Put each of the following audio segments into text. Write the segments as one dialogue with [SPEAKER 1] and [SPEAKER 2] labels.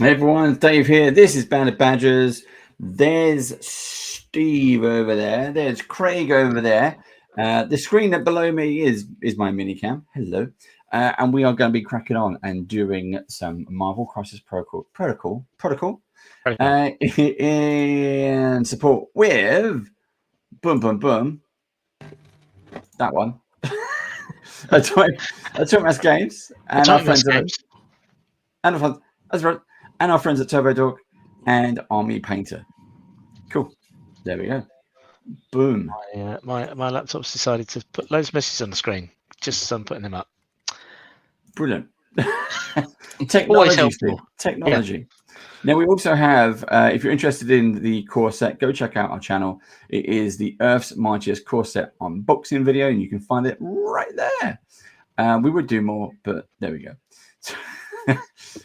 [SPEAKER 1] Everyone, Dave here. This is Bandit Badgers. There's Steve over there. There's Craig over there. The screen that below me is my minicam. Hello. And we are going to be cracking on and doing some Marvel Crisis Protocol in support with boom boom boom. That one. Atomic Games and our friends and our friends at Turbo Dog and Army Painter. Cool. There we go. Boom.
[SPEAKER 2] My laptop's decided to put loads of messages on the screen just as I'm putting them up.
[SPEAKER 1] Brilliant. Technology, Steve. Technology. Yeah. Now, we also have, if you're interested in the core set, go check out our channel. It is the Earth's Mightiest core set unboxing video, and you can find it right there. We would do more, but there we go.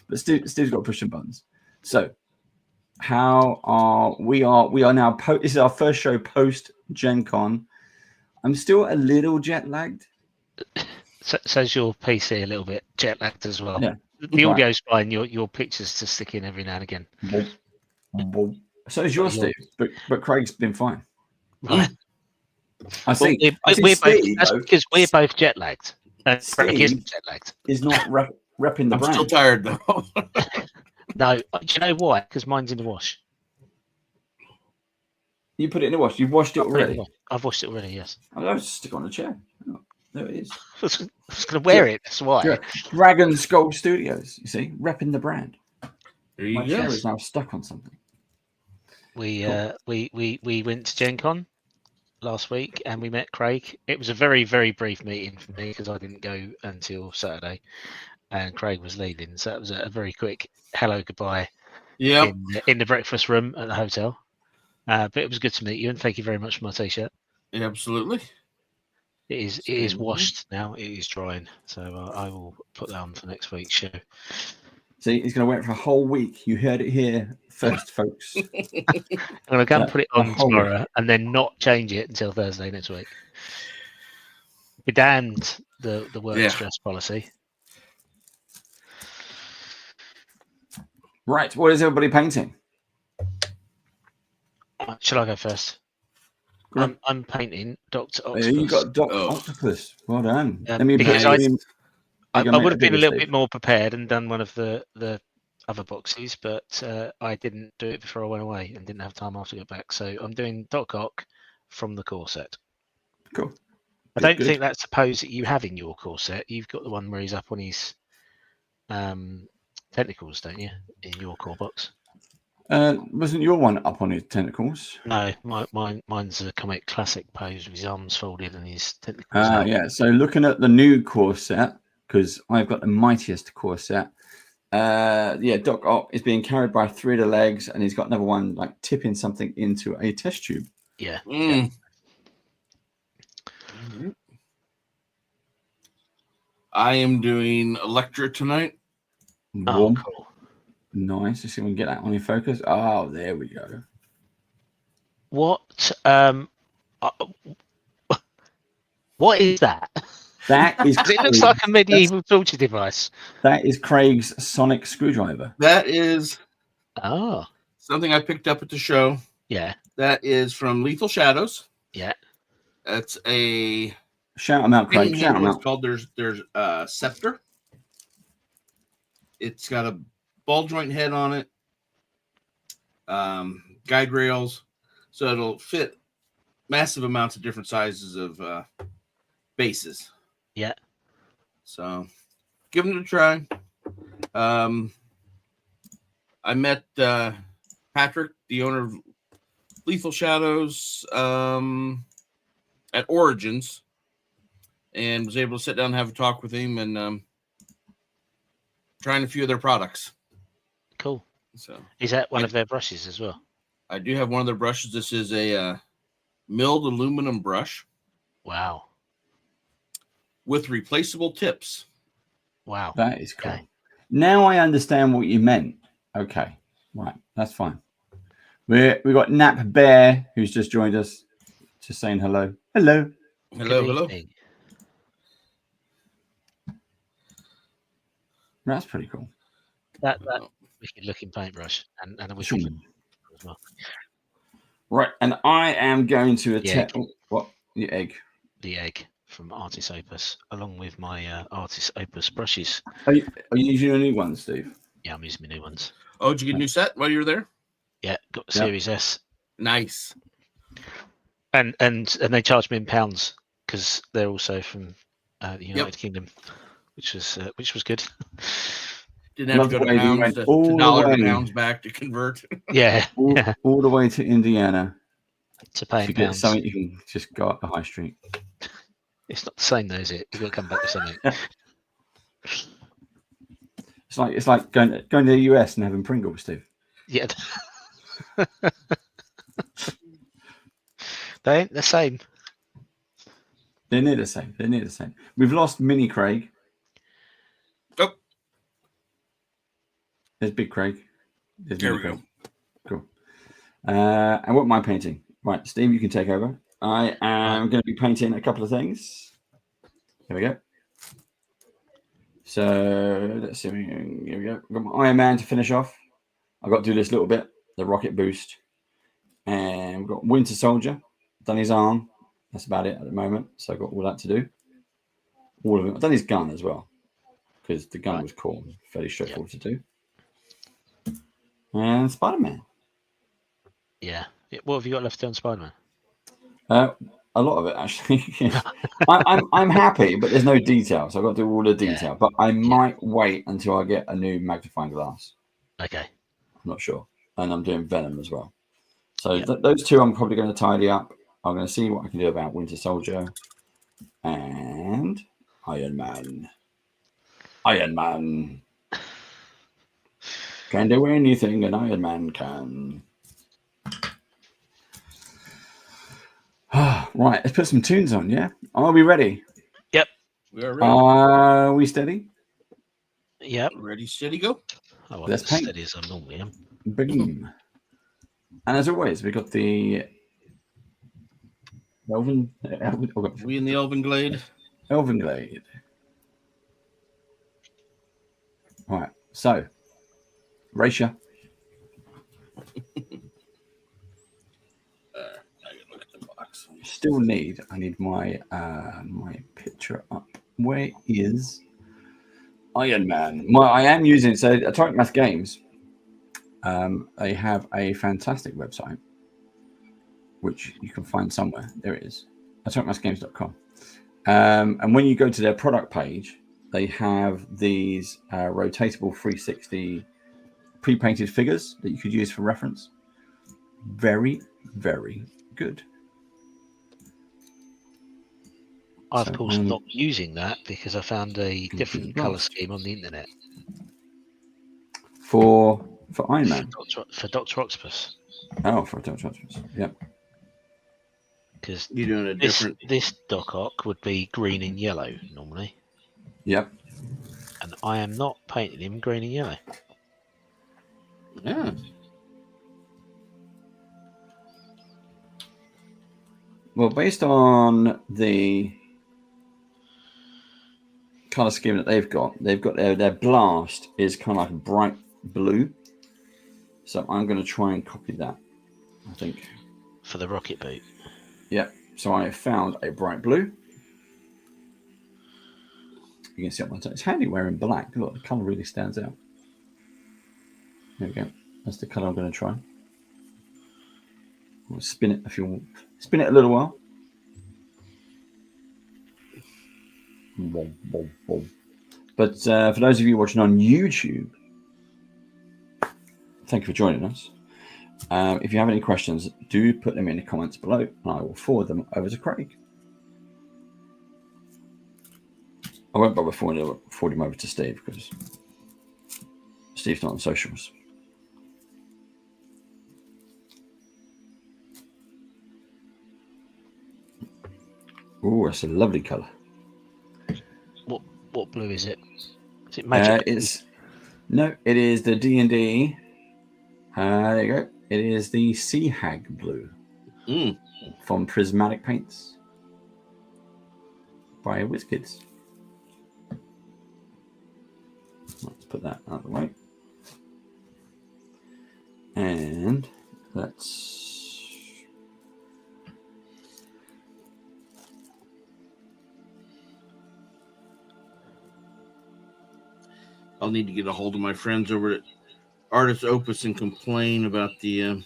[SPEAKER 1] But Steve's got to push some buttons. So, how are we now? This is our first show post Gen Con. I'm still a little jet lagged.
[SPEAKER 2] So's your PC a little bit jet lagged as well.
[SPEAKER 1] Yeah.
[SPEAKER 2] The audio's fine. Your pictures just stick in every now and again.
[SPEAKER 1] So is yours, Steve, but Craig's been fine.
[SPEAKER 2] Right.
[SPEAKER 1] I think
[SPEAKER 2] that's because we're both jet lagged. Craig isn't jet lagged.
[SPEAKER 1] Is not repping the
[SPEAKER 3] I'm
[SPEAKER 1] brand.
[SPEAKER 3] still tired though.
[SPEAKER 2] No, do you know why? Because mine's in the wash.
[SPEAKER 1] You put it in the wash. You've washed it already.
[SPEAKER 2] I've washed it already. Yes.
[SPEAKER 1] I'll just stick on the chair. Oh, there it is.
[SPEAKER 2] I was going to wear it. That's why.
[SPEAKER 1] Dragon Skull Studios. You see, repping the brand.
[SPEAKER 3] My
[SPEAKER 1] chair is now stuck on something.
[SPEAKER 2] We went to Gen Con last week and we met Craig. It was a very, very brief meeting for me because I didn't go until Saturday and Craig was leaving. So it was a very quick hello, goodbye in the breakfast room at the hotel. But it was good to meet you and thank you very much for my t-shirt.
[SPEAKER 3] Yeah, absolutely.
[SPEAKER 2] It is washed now. It is drying. So I will put that on for next week's show.
[SPEAKER 1] See, he's going to wear it for a whole week. You heard it here first, folks.
[SPEAKER 2] I'm going to go and put it on tomorrow and then not change it until Thursday next week. We damned the work stress policy.
[SPEAKER 1] Right. What is everybody painting?
[SPEAKER 2] Shall I go first? I'm painting Dr. Octopus.
[SPEAKER 1] You got Dr. Octopus. Well done.
[SPEAKER 2] Because I would have been a little bit more prepared and done one of the other boxes, but I didn't do it before I went away and didn't have time after I got back. So I'm doing Doc Ock from the core set.
[SPEAKER 1] Cool.
[SPEAKER 2] I don't think that's a pose that you have in your core set. You've got the one where he's up on his tentacles, don't you, in your core box?
[SPEAKER 1] Wasn't your one up on his tentacles?
[SPEAKER 2] No, mine's a comic classic pose with his arms folded and his tentacles.
[SPEAKER 1] Yeah. So looking at the new core set, because I've got the mightiest core set. Doc Ock is being carried by 3 of the legs, and he's got another one like tipping something into a test tube.
[SPEAKER 2] Yeah.
[SPEAKER 3] I am doing Electra tonight.
[SPEAKER 2] Oh, cool.
[SPEAKER 1] Nice. Let's see if we can get that on in focus. Oh, there we go.
[SPEAKER 2] What? What is that?
[SPEAKER 1] That is.
[SPEAKER 2] It looks like a medieval torture device.
[SPEAKER 1] That is Craig's sonic screwdriver.
[SPEAKER 3] That is
[SPEAKER 2] something
[SPEAKER 3] I picked up at the show.
[SPEAKER 2] Yeah.
[SPEAKER 3] That is from Lethal Shadows.
[SPEAKER 2] Yeah.
[SPEAKER 3] That's a
[SPEAKER 1] shout them out, Craig. Shout them out.
[SPEAKER 3] It's called there's Scepter. It's got a ball joint head on it. Guide rails, so it'll fit massive amounts of different sizes of bases.
[SPEAKER 2] Yeah.
[SPEAKER 3] So give them a try. I met Patrick, the owner of Lethal Shadows, at Origins, and was able to sit down and have a talk with him and trying a few of their products.
[SPEAKER 2] Cool.
[SPEAKER 3] So
[SPEAKER 2] is that one of their brushes as well?
[SPEAKER 3] I do have one of their brushes. This is a milled aluminum brush.
[SPEAKER 2] Wow.
[SPEAKER 3] With replaceable tips.
[SPEAKER 2] Wow.
[SPEAKER 1] That is cool. Okay. Now I understand what you meant. Okay. Right. That's fine. We got Nap Bear, who's just joined us, just saying hello. Hello.
[SPEAKER 3] Hello.
[SPEAKER 1] That's pretty cool.
[SPEAKER 2] That wicked looking paintbrush and a wicked
[SPEAKER 1] Sure.
[SPEAKER 2] looking as well.
[SPEAKER 1] Right, and I am going to attempt what the egg.
[SPEAKER 2] The egg from Artis Opus, along with my Artis Opus brushes.
[SPEAKER 1] Are you using your new ones, Steve?
[SPEAKER 2] Yeah, I'm using my new ones.
[SPEAKER 3] Oh, did you get a new set while you were there?
[SPEAKER 2] Yeah, got Series S.
[SPEAKER 3] Nice.
[SPEAKER 2] And they charged me in pounds because they're also from the United Kingdom, which was good.
[SPEAKER 3] Didn't have to go to pounds to dollar to pounds back to convert.
[SPEAKER 2] Yeah,
[SPEAKER 1] all the way to Indiana
[SPEAKER 2] to pay in
[SPEAKER 1] to get
[SPEAKER 2] pounds.
[SPEAKER 1] something you can just go up the high street.
[SPEAKER 2] It's not the same though, is it? You've got to come back with something.
[SPEAKER 1] It's like going to the US and having Pringles, Steve.
[SPEAKER 2] Yeah. They ain't the same.
[SPEAKER 1] They're near the same. We've lost Mini Craig.
[SPEAKER 3] Oh.
[SPEAKER 1] There's Big Craig. There's
[SPEAKER 3] There
[SPEAKER 1] Mini
[SPEAKER 3] we
[SPEAKER 1] Craig. Cool. And what am I painting? Right, Steve, you can take over. I am going to be painting a couple of things. Here we go. So let's see. Here we go. I've got my Iron Man to finish off. I've got to do this little bit, the rocket boost. And we've got Winter Soldier, done his arm. That's about it at the moment. So I've got all that to do. All of it. I've done his gun as well, because the gun was cool, fairly straightforward to do. And Spider-Man.
[SPEAKER 2] Yeah. What have you got left to do on Spider-Man?
[SPEAKER 1] A lot of it, actually. I'm happy, but there's no detail, so I've got to do all the detail. But I might wait until I get a new magnifying glass.
[SPEAKER 2] Okay.
[SPEAKER 1] I'm not sure. And I'm doing Venom as well. So those two I'm probably going to tidy up. I'm going to see what I can do about Winter Soldier and Iron Man. Iron Man can do anything an Iron Man can. Right, let's put some tunes on, yeah? Are we ready?
[SPEAKER 2] Yep.
[SPEAKER 3] We are ready.
[SPEAKER 1] Are we steady?
[SPEAKER 2] Yep.
[SPEAKER 3] Ready, steady, go.
[SPEAKER 2] Oh,
[SPEAKER 1] Let's paint.
[SPEAKER 2] Steady as I normally am.
[SPEAKER 1] Boom. And as always, we've got the Elven
[SPEAKER 3] We in the Elven Glade.
[SPEAKER 1] Elven Glade. All right, so Racia. Still need. I need my my picture up. Where is Iron Man? Well, I am using Atomic Math Games. They have a fantastic website, which you can find somewhere. There it is, atomicmathgames.com. And when you go to their product page, they have these rotatable 360 pre-painted figures that you could use for reference. Very, very good.
[SPEAKER 2] I've, of course, not using that because I found a different colour scheme on the internet.
[SPEAKER 1] For Iron Man?
[SPEAKER 2] For Dr. Octopus.
[SPEAKER 1] Oh, for Dr. Octopus. Yeah.
[SPEAKER 2] Because
[SPEAKER 3] you're doing a different.
[SPEAKER 2] This Doc Ock would be green and yellow normally.
[SPEAKER 1] Yep.
[SPEAKER 2] And I am not painting him green and yellow.
[SPEAKER 3] Yeah.
[SPEAKER 1] Well, based on the color scheme that they've got their blast is kind of like a bright blue. So I'm going to try and copy that, I think.
[SPEAKER 2] For the rocket boot.
[SPEAKER 1] Yep. So I found a bright blue. You can see it on my toe. It's handy wearing black. Look, the color really stands out. There we go. That's the color I'm going to try. I'll spin it if you want. Spin it a little while. But for those of you watching on YouTube, thank you for joining us. If you have any questions, do put them in the comments below, and I will forward them over to Craig. I won't bother forwarding them over to Steve because Steve's not on socials. Oh, that's a lovely colour.
[SPEAKER 2] What blue is it? Is it magic?
[SPEAKER 1] It is the D&D. There you go. It is the Sea Hag blue from Prismatic Paints by WizKids. Let's put that out of the way. And let's.
[SPEAKER 3] I'll need to get a hold of my friends over at Artist Opus and complain about the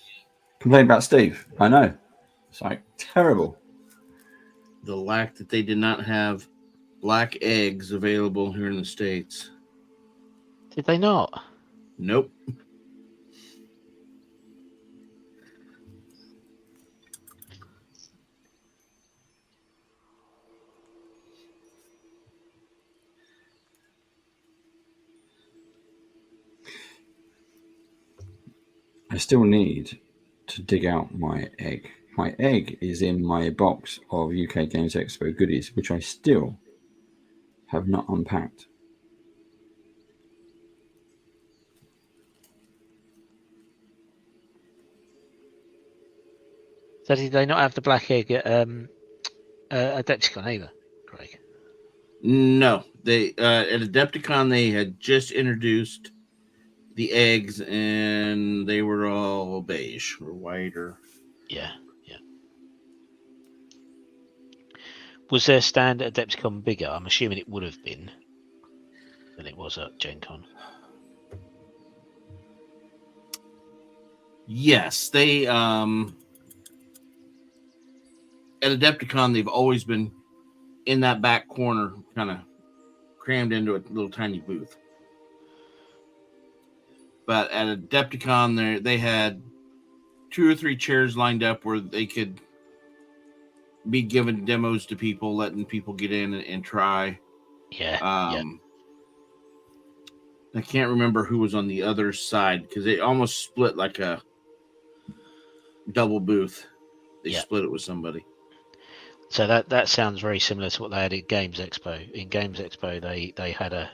[SPEAKER 1] Complain about Steve. I know. It's like terrible.
[SPEAKER 3] the lack that they did not have black eggs available here in the States.
[SPEAKER 2] Did they not?
[SPEAKER 3] Nope.
[SPEAKER 1] I still need to dig out my egg. My egg is in my box of UK Games Expo goodies, which I still have not unpacked.
[SPEAKER 2] So did they not have the black egg at Adepticon either, Craig?
[SPEAKER 3] No, they at Adepticon they had just introduced the eggs, and they were all beige or white or.
[SPEAKER 2] Yeah. Was their stand at Adepticon bigger? I'm assuming it would have been than it was at Gen Con.
[SPEAKER 3] Yes, they at Adepticon they've always been in that back corner, kind of crammed into a little tiny booth. But at Adepticon, they had 2 or 3 chairs lined up where they could be giving demos to people, letting people get in and try.
[SPEAKER 2] Yeah.
[SPEAKER 3] I can't remember who was on the other side because it almost split like a double booth. They split it with somebody.
[SPEAKER 2] So that sounds very similar to what they had at Games Expo. In Games Expo, they had a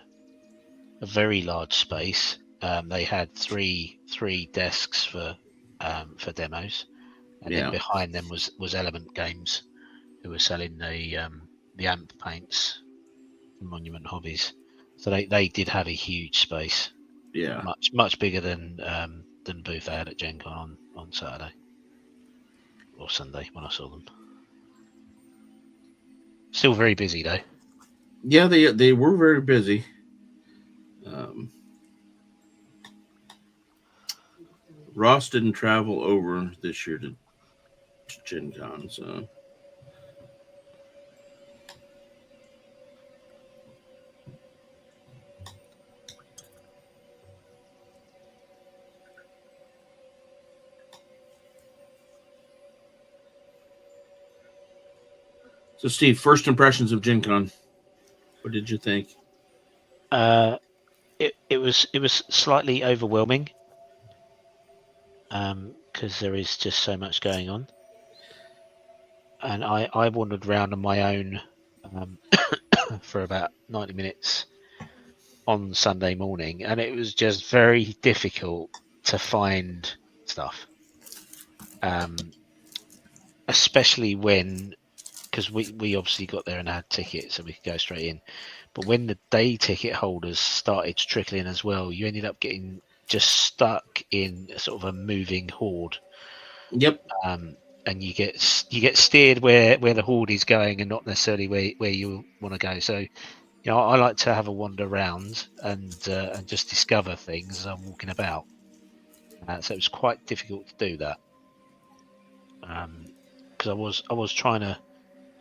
[SPEAKER 2] very large space. They had three desks for demos, and then behind them was Element Games, who were selling the amp paints, Monument Hobbies. So they did have a huge space.
[SPEAKER 3] Yeah,
[SPEAKER 2] much bigger than booth they had at Gen Con on Saturday or Sunday when I saw them. Still very busy though.
[SPEAKER 3] Yeah, they were very busy. Ross didn't travel over this year to Gen Con, so. So, Steve, first impressions of Gen Con. What did you think?
[SPEAKER 2] It was slightly overwhelming because there is just so much going on, and I wandered around on my own for about 90 minutes on Sunday morning, and it was just very difficult to find stuff, especially when, because we obviously got there and had tickets so we could go straight in, but when the day ticket holders started to trickle in as well, you ended up getting just stuck in sort of a moving horde.
[SPEAKER 3] Yep.
[SPEAKER 2] And you get steered where the horde is going and not necessarily where you want to go. So, I like to have a wander around and just discover things as I'm walking about. So it was quite difficult to do that because I was trying to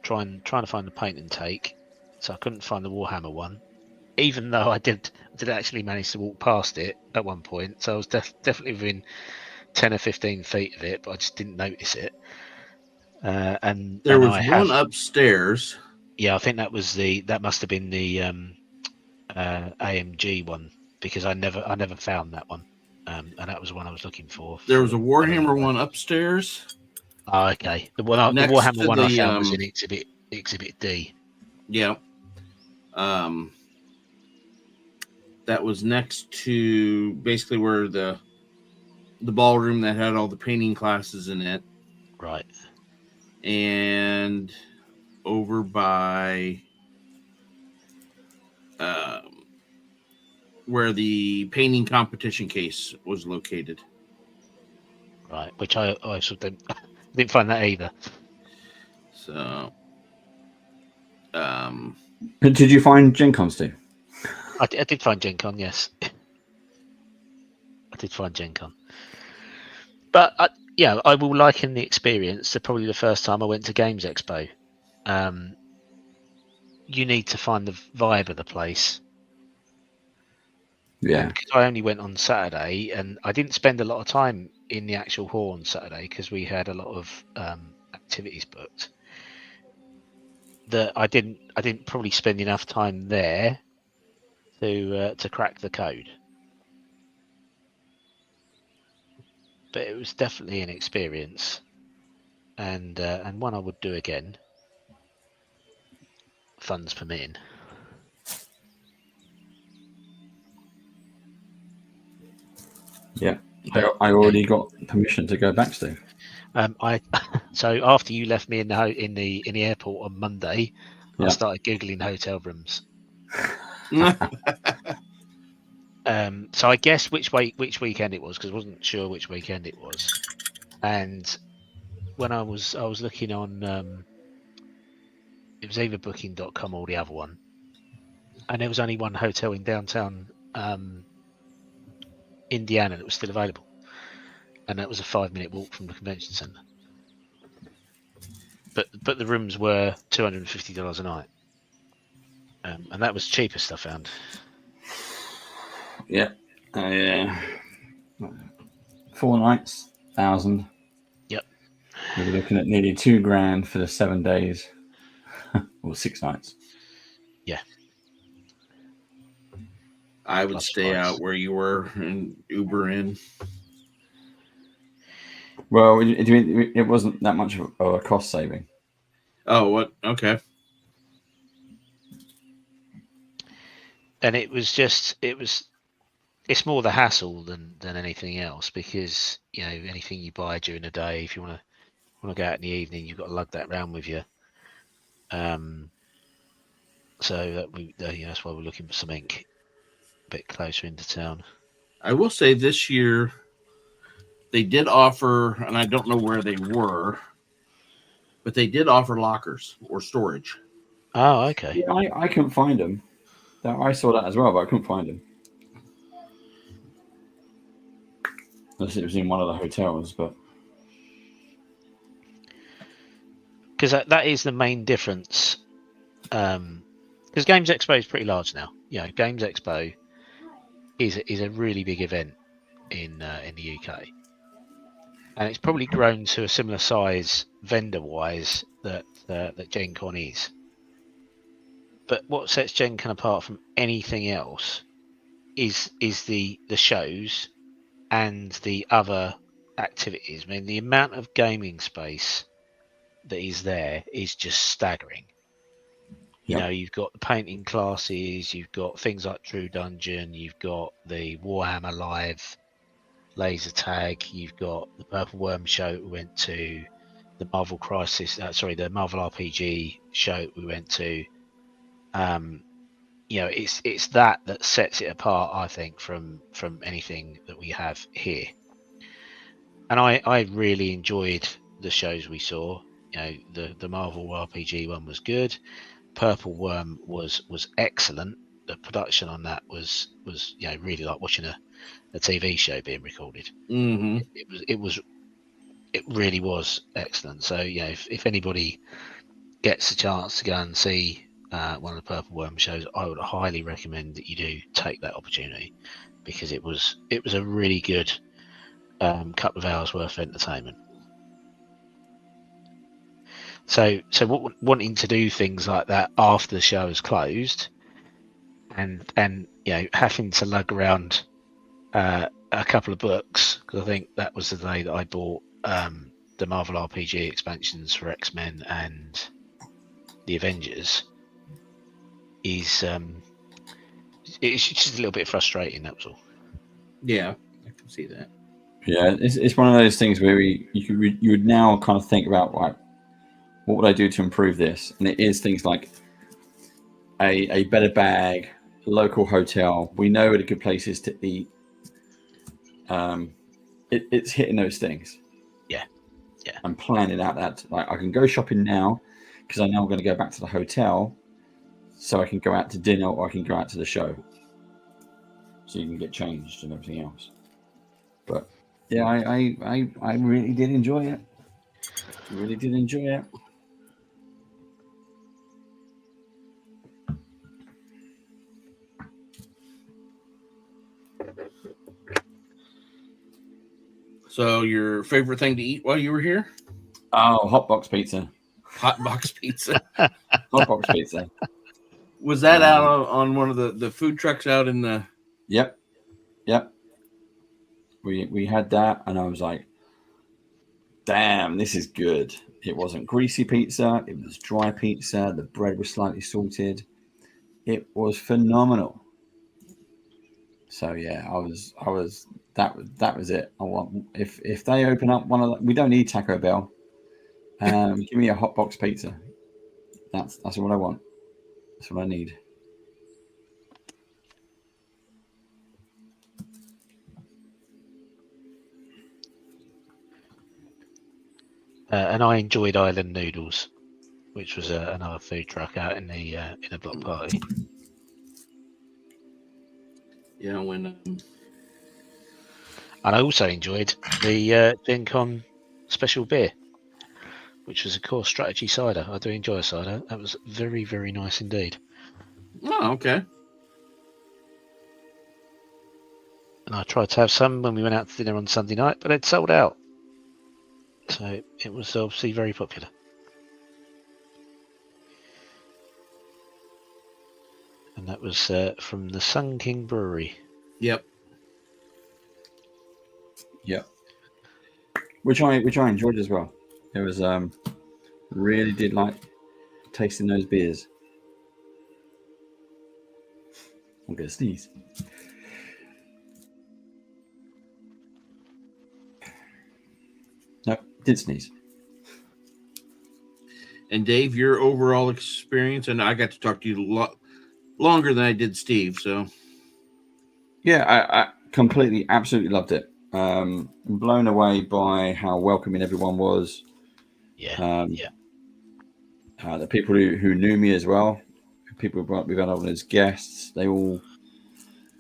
[SPEAKER 2] find the paint and take, so I couldn't find the Warhammer one, even though I did actually manage to walk past it at one point. So I was definitely within 10 or 15 feet of it, but I just didn't notice it. And
[SPEAKER 3] there was
[SPEAKER 2] I
[SPEAKER 3] one upstairs.
[SPEAKER 2] Yeah, I think that must have been the AMG one, because I never found that one, and that was the one I was looking for.
[SPEAKER 3] There was a Warhammer one upstairs.
[SPEAKER 2] Oh, okay. The Warhammer one I found was in Exhibit D.
[SPEAKER 3] Yeah. That was next to basically where the ballroom that had all the painting classes in it.
[SPEAKER 2] Right.
[SPEAKER 3] And over by where the painting competition case was located.
[SPEAKER 2] Right, which I also didn't find that either.
[SPEAKER 3] So,
[SPEAKER 1] Did you find Gen Con, Steve?
[SPEAKER 2] I did find Gen Con, yes. I did find Gen Con. But I will liken the experience to probably the first time I went to Games Expo. You need to find the vibe of the place.
[SPEAKER 1] Yeah.
[SPEAKER 2] And because I only went on Saturday, and I didn't spend a lot of time in the actual hall on Saturday because we had a lot of activities booked. That I didn't probably spend enough time there to crack the code. But it was definitely an experience, and one I would do again, funds permitting.
[SPEAKER 1] Yeah. I already got permission to go back, Steve.
[SPEAKER 2] So after you left me in the airport on Monday, I started googling hotel rooms. So I guess which weekend it was, because I wasn't sure which weekend it was. And when I was looking on, it was either booking.com or the other one, and there was only one hotel in downtown Indiana that was still available, and that was a 5-minute walk from the convention center. But the rooms were $250 a night, and that was the cheapest I found.
[SPEAKER 1] Yeah. 4 nights, 1,000.
[SPEAKER 2] Yep.
[SPEAKER 1] You're looking at nearly $2,000 for the 7 days, or 6 nights.
[SPEAKER 2] Yeah.
[SPEAKER 3] I would stay
[SPEAKER 2] flights.
[SPEAKER 3] out where you were and Uber in.
[SPEAKER 1] Well, it wasn't that much of a cost saving.
[SPEAKER 3] Oh, what? Okay.
[SPEAKER 2] And it's more the hassle than anything else, because anything you buy during the day, if you want to go out in the evening, you've got to lug that around with you. So that's why we're looking for something a bit closer into town.
[SPEAKER 3] I will say this year they did offer, and I don't know where they were, but they did offer lockers or storage.
[SPEAKER 2] Oh, okay.
[SPEAKER 1] Yeah, I couldn't find them. I saw that as well, but I couldn't find them. Unless it was in one of the hotels, but
[SPEAKER 2] because that is the main difference. Because Games Expo is pretty large now. Games Expo is a really big event in the UK, and it's probably grown to a similar size vendor-wise that Gen Con is. But what sets Gen Con apart from anything else is the shows and the other activities. I mean, the amount of gaming space that is there is just staggering. You've got the painting classes, you've got things like True Dungeon, you've got the Warhammer Live laser tag, you've got the Purple Worm show we went to, the Marvel the Marvel RPG show we went to. It's that sets it apart, I think, from anything that we have here. And I really enjoyed the shows we saw. The Marvel RPG one was good. Purple Worm was excellent. The production on that was really like watching a TV show being recorded.
[SPEAKER 3] Mm-hmm.
[SPEAKER 2] It really was excellent. So if anybody gets a chance to go and see one of the Purple Worm shows, I would highly recommend that you do take that opportunity, because it was a really good couple of hours worth of entertainment. So wanting to do things like that after the show is closed, and having to lug around a couple of books, because I think that was the day that I bought the Marvel RPG expansions for X-Men and the Avengers, is it's just a little bit frustrating. That was all.
[SPEAKER 3] Yeah, I can see that.
[SPEAKER 1] Yeah, it's one of those things where you would now kind of think about, like, what would I do to improve this? And it is things like a better bag, a local hotel. We know where the good places to eat. it's hitting those things.
[SPEAKER 2] Yeah.
[SPEAKER 1] I'm planning out that like I can go shopping now because I know I'm going to go back to the hotel, so I can go out to dinner or I can go out to the show, so you can get changed and everything else. But yeah, I really did enjoy it. Really did enjoy it.
[SPEAKER 3] So, your favorite thing to eat while you were here?
[SPEAKER 1] Oh, hot box pizza.
[SPEAKER 3] Hot box pizza.
[SPEAKER 1] Hot box pizza.
[SPEAKER 3] Was that out on one of the food trucks out in the?
[SPEAKER 1] Yep. We had that, and I was like, "Damn, this is good." It wasn't greasy pizza; it was dry pizza. The bread was slightly salted. It was phenomenal. So yeah, I was that was it. I want if they open up one of the, we don't need Taco Bell. Give me a hot box pizza. That's what I want. That's what I need.
[SPEAKER 2] And I enjoyed Island Noodles, which was another food truck out in the block party.
[SPEAKER 3] Yeah, when
[SPEAKER 2] And I also enjoyed the Gen Con special beer, which was a core strategy cider. I do enjoy a cider. That was very, very nice indeed.
[SPEAKER 3] Oh, okay.
[SPEAKER 2] And I tried to have some when we went out to dinner on Sunday night, but it sold out. So it was obviously very popular. And that was from the Sun King Brewery.
[SPEAKER 3] Yep.
[SPEAKER 1] Which I enjoyed as well. It was really did like tasting those beers. I'm gonna sneeze. No, did sneeze.
[SPEAKER 3] And Dave, your overall experience, and I got to talk to you a lot longer than I did Steve. So
[SPEAKER 1] yeah, I completely, absolutely loved it. Blown away by how welcoming everyone was.
[SPEAKER 2] Yeah.
[SPEAKER 1] The people who knew me as well, people we've had on as guests, they all.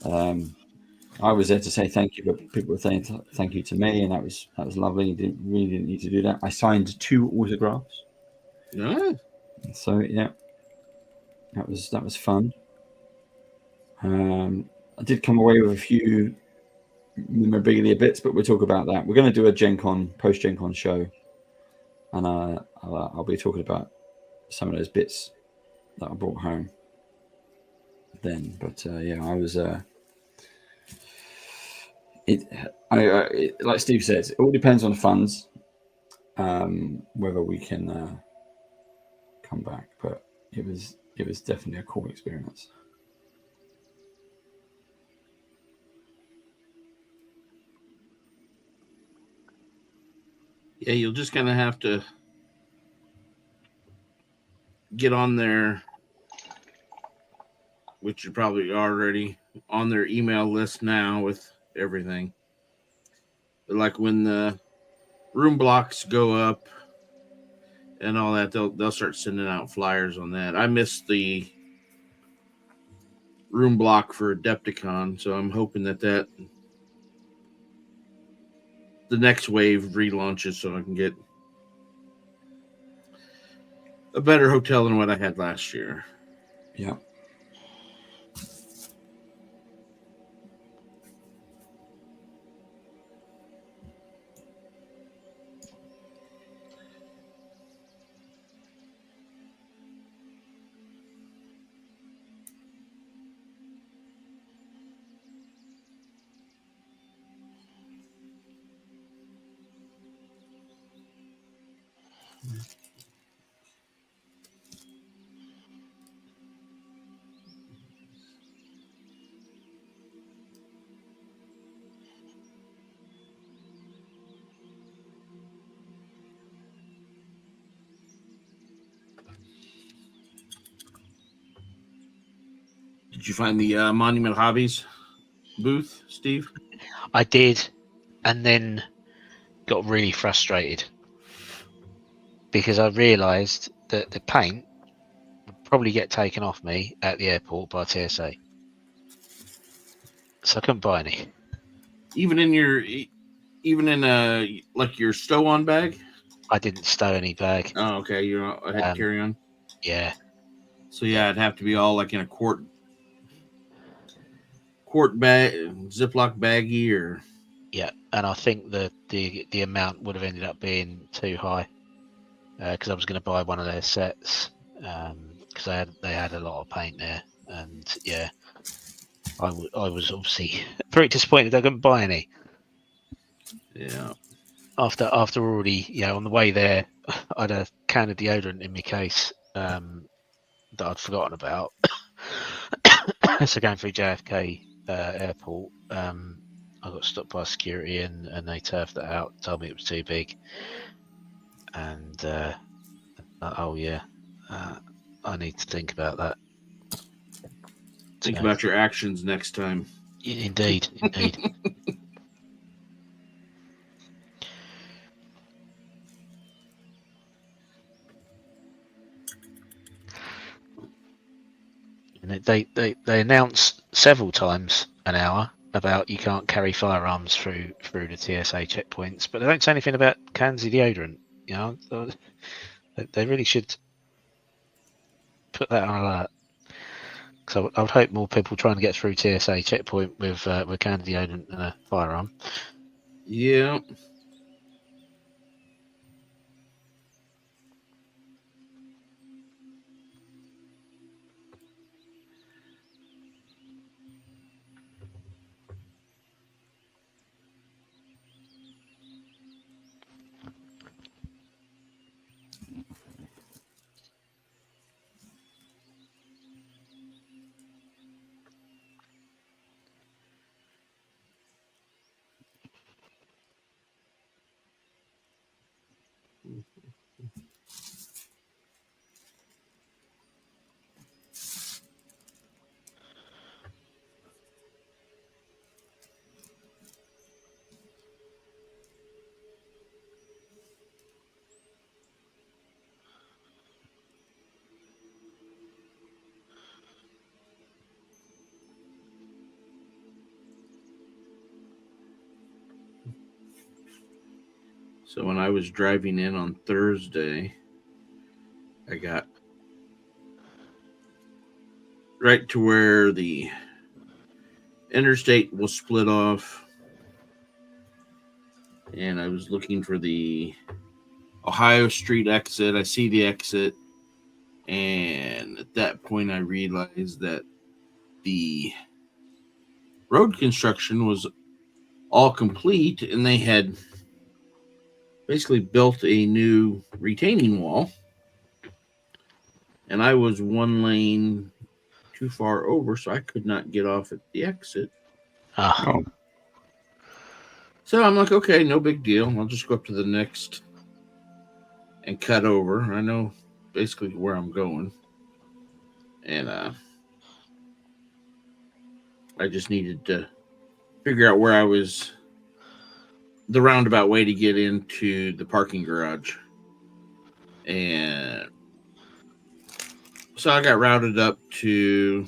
[SPEAKER 1] I was there to say thank you, but people were saying thank you to me, and that was lovely. You didn't need to do that. I signed 2 autographs.
[SPEAKER 3] no.
[SPEAKER 1] So yeah, that was fun. I did come away with a few memorabilia bits, but we'll talk about that. We're going to do a Gen Con post Gen Con show, and I'll be talking about some of those bits that I brought home then. But yeah, I was like Steve says, it all depends on the funds, whether we can come back. But it was definitely a cool experience.
[SPEAKER 3] Yeah, you'll just kind of have to get on there, which you probably already on their email list now with everything. But like when the room blocks go up and all that, they'll start sending out flyers on that. I missed the room block for Adepticon, so I'm hoping that the next wave relaunches so I can get a better hotel than what I had last year.
[SPEAKER 1] Yeah.
[SPEAKER 3] Did you find the Monument Hobbies booth, Steve?
[SPEAKER 2] I did, and then got really frustrated because I realised that the paint would probably get taken off me at the airport by TSA. So I couldn't buy any.
[SPEAKER 3] Even in like your stow-on bag?
[SPEAKER 2] I didn't stow any bag.
[SPEAKER 3] Oh, okay. You had to carry on?
[SPEAKER 2] Yeah.
[SPEAKER 3] So, yeah, it'd have to be all like in a quart bag, Ziploc baggie or...
[SPEAKER 2] Yeah, and I think that the amount would have ended up being too high because I was going to buy one of their sets because they had a lot of paint there, and yeah, I was obviously very disappointed I couldn't buy any.
[SPEAKER 3] Yeah.
[SPEAKER 2] After already, on the way there, I had a can of deodorant in my case that I'd forgotten about. So going through JFK airport, I got stopped by security and they turfed it out, told me it was too big. And I need to think about that.
[SPEAKER 3] Think about your actions next time.
[SPEAKER 2] Indeed. And they announced several times an hour about you can't carry firearms through the TSA checkpoints, but they don't say anything about cans of deodorant. They really should put that on alert. So I would hope more people trying to get through TSA checkpoint with cans of deodorant and a firearm.
[SPEAKER 3] Yeah. So when I was driving in on Thursday, I got right to where the interstate was split off, and I was looking for the Ohio Street exit. I see the exit, and at that point I realized that the road construction was all complete, and they had basically built a new retaining wall, and I was one lane too far over, so I could not get off at the exit.
[SPEAKER 1] Oh.
[SPEAKER 3] So I'm like, okay, no big deal. I'll just go up to the next and cut over. I know basically where I'm going. And I just needed to figure out where I was, the roundabout way to get into the parking garage. And so I got routed up to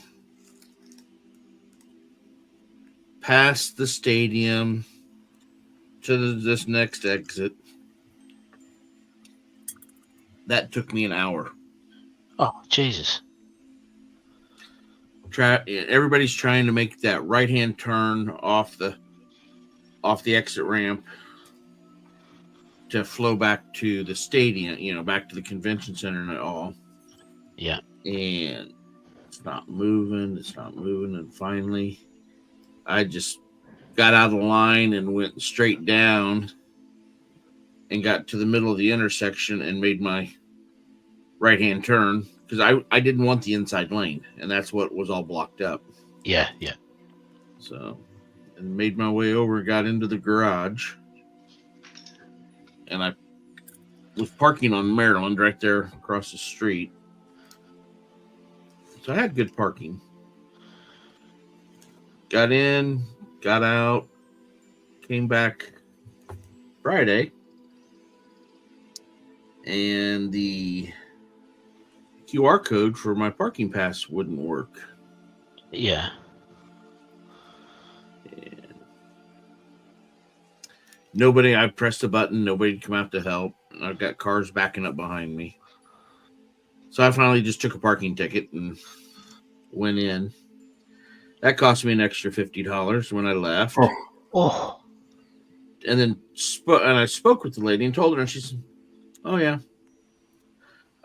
[SPEAKER 3] past the stadium to this next exit. That took me an hour.
[SPEAKER 2] Oh, Jesus.
[SPEAKER 3] Everybody's trying to make that right-hand turn off the exit ramp to flow back to the stadium, back to the convention center and all.
[SPEAKER 2] Yeah.
[SPEAKER 3] And it's not moving. And finally, I just got out of the line and went straight down and got to the middle of the intersection and made my right-hand turn because I didn't want the inside lane, and that's what was all blocked up.
[SPEAKER 2] Yeah.
[SPEAKER 3] So, and made my way over, got into the garage, and I was parking on Maryland right there across the street. So I had good parking. Got in, got out, came back Friday, and the QR code for my parking pass wouldn't work.
[SPEAKER 2] Yeah.
[SPEAKER 3] And nobody, I pressed a button, nobody come out to help. And I've got cars backing up behind me. So I finally just took a parking ticket and went in. That cost me an extra $50 when I left.
[SPEAKER 2] Oh.
[SPEAKER 3] And then I spoke with the lady and told her, and she said, "Oh yeah,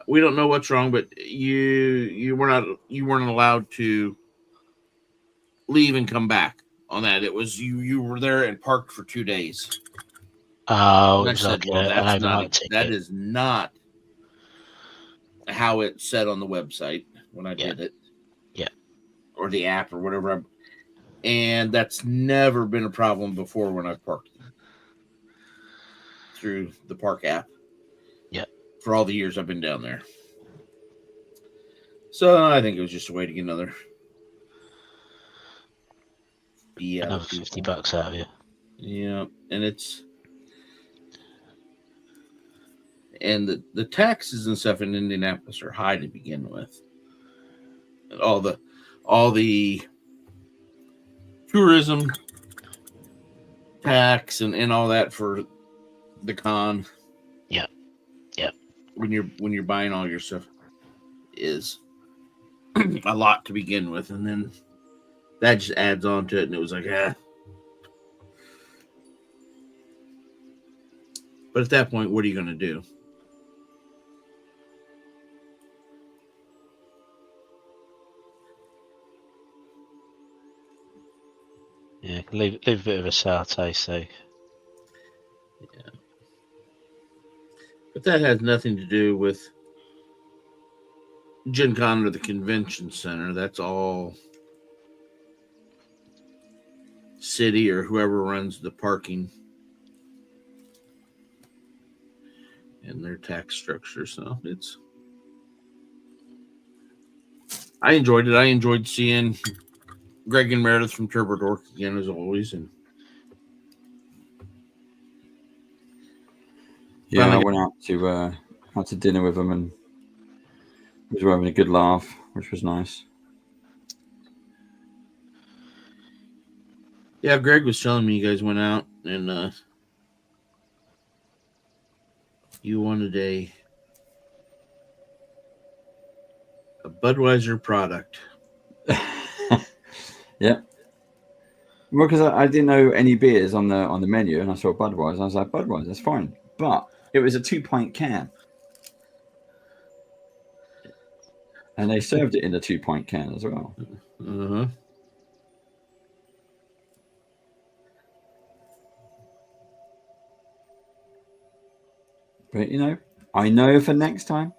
[SPEAKER 3] we don't know what's wrong, but you weren't allowed to leave and come back on that. It was you were there and parked for 2 days."
[SPEAKER 2] Oh,
[SPEAKER 3] And
[SPEAKER 2] it
[SPEAKER 3] I
[SPEAKER 2] was
[SPEAKER 3] said,
[SPEAKER 2] like
[SPEAKER 3] "Well,
[SPEAKER 2] an overnight ticket.
[SPEAKER 3] that is not how it said on the website when I did it, or the app or whatever." And that's never been a problem before when I've parked through the park app.
[SPEAKER 2] Yeah.
[SPEAKER 3] For all the years I've been down there. So I think it was just a way to get another
[SPEAKER 2] $50 out of you.
[SPEAKER 3] Yeah, and the taxes and stuff in Indianapolis are high to begin with. And all the tourism tax and all that for the con.
[SPEAKER 2] Yeah.
[SPEAKER 3] When you're buying all your stuff is a lot to begin with, and then that just adds on to it, and it was like, But at that point, what are you going to do?
[SPEAKER 2] Yeah, leave a bit of a sour taste, though.
[SPEAKER 3] Yeah. But that has nothing to do with Gen Con or the convention center. That's all city or whoever runs the parking and their tax structure. So I enjoyed it. I enjoyed seeing Greg and Meredith from Turbo Dork again, as always. And
[SPEAKER 1] I went out to dinner with them, and we were having a good laugh, which was nice.
[SPEAKER 3] Yeah, Greg was telling me you guys went out and you wanted a Budweiser product.
[SPEAKER 1] Yeah. Well, because I didn't know any beers on the menu, and I saw Budweiser. I was like, Budweiser, that's fine. But it was a 2-pint can. And they served it in a 2-pint can as well.
[SPEAKER 3] Uh-huh.
[SPEAKER 1] But, I know for next time.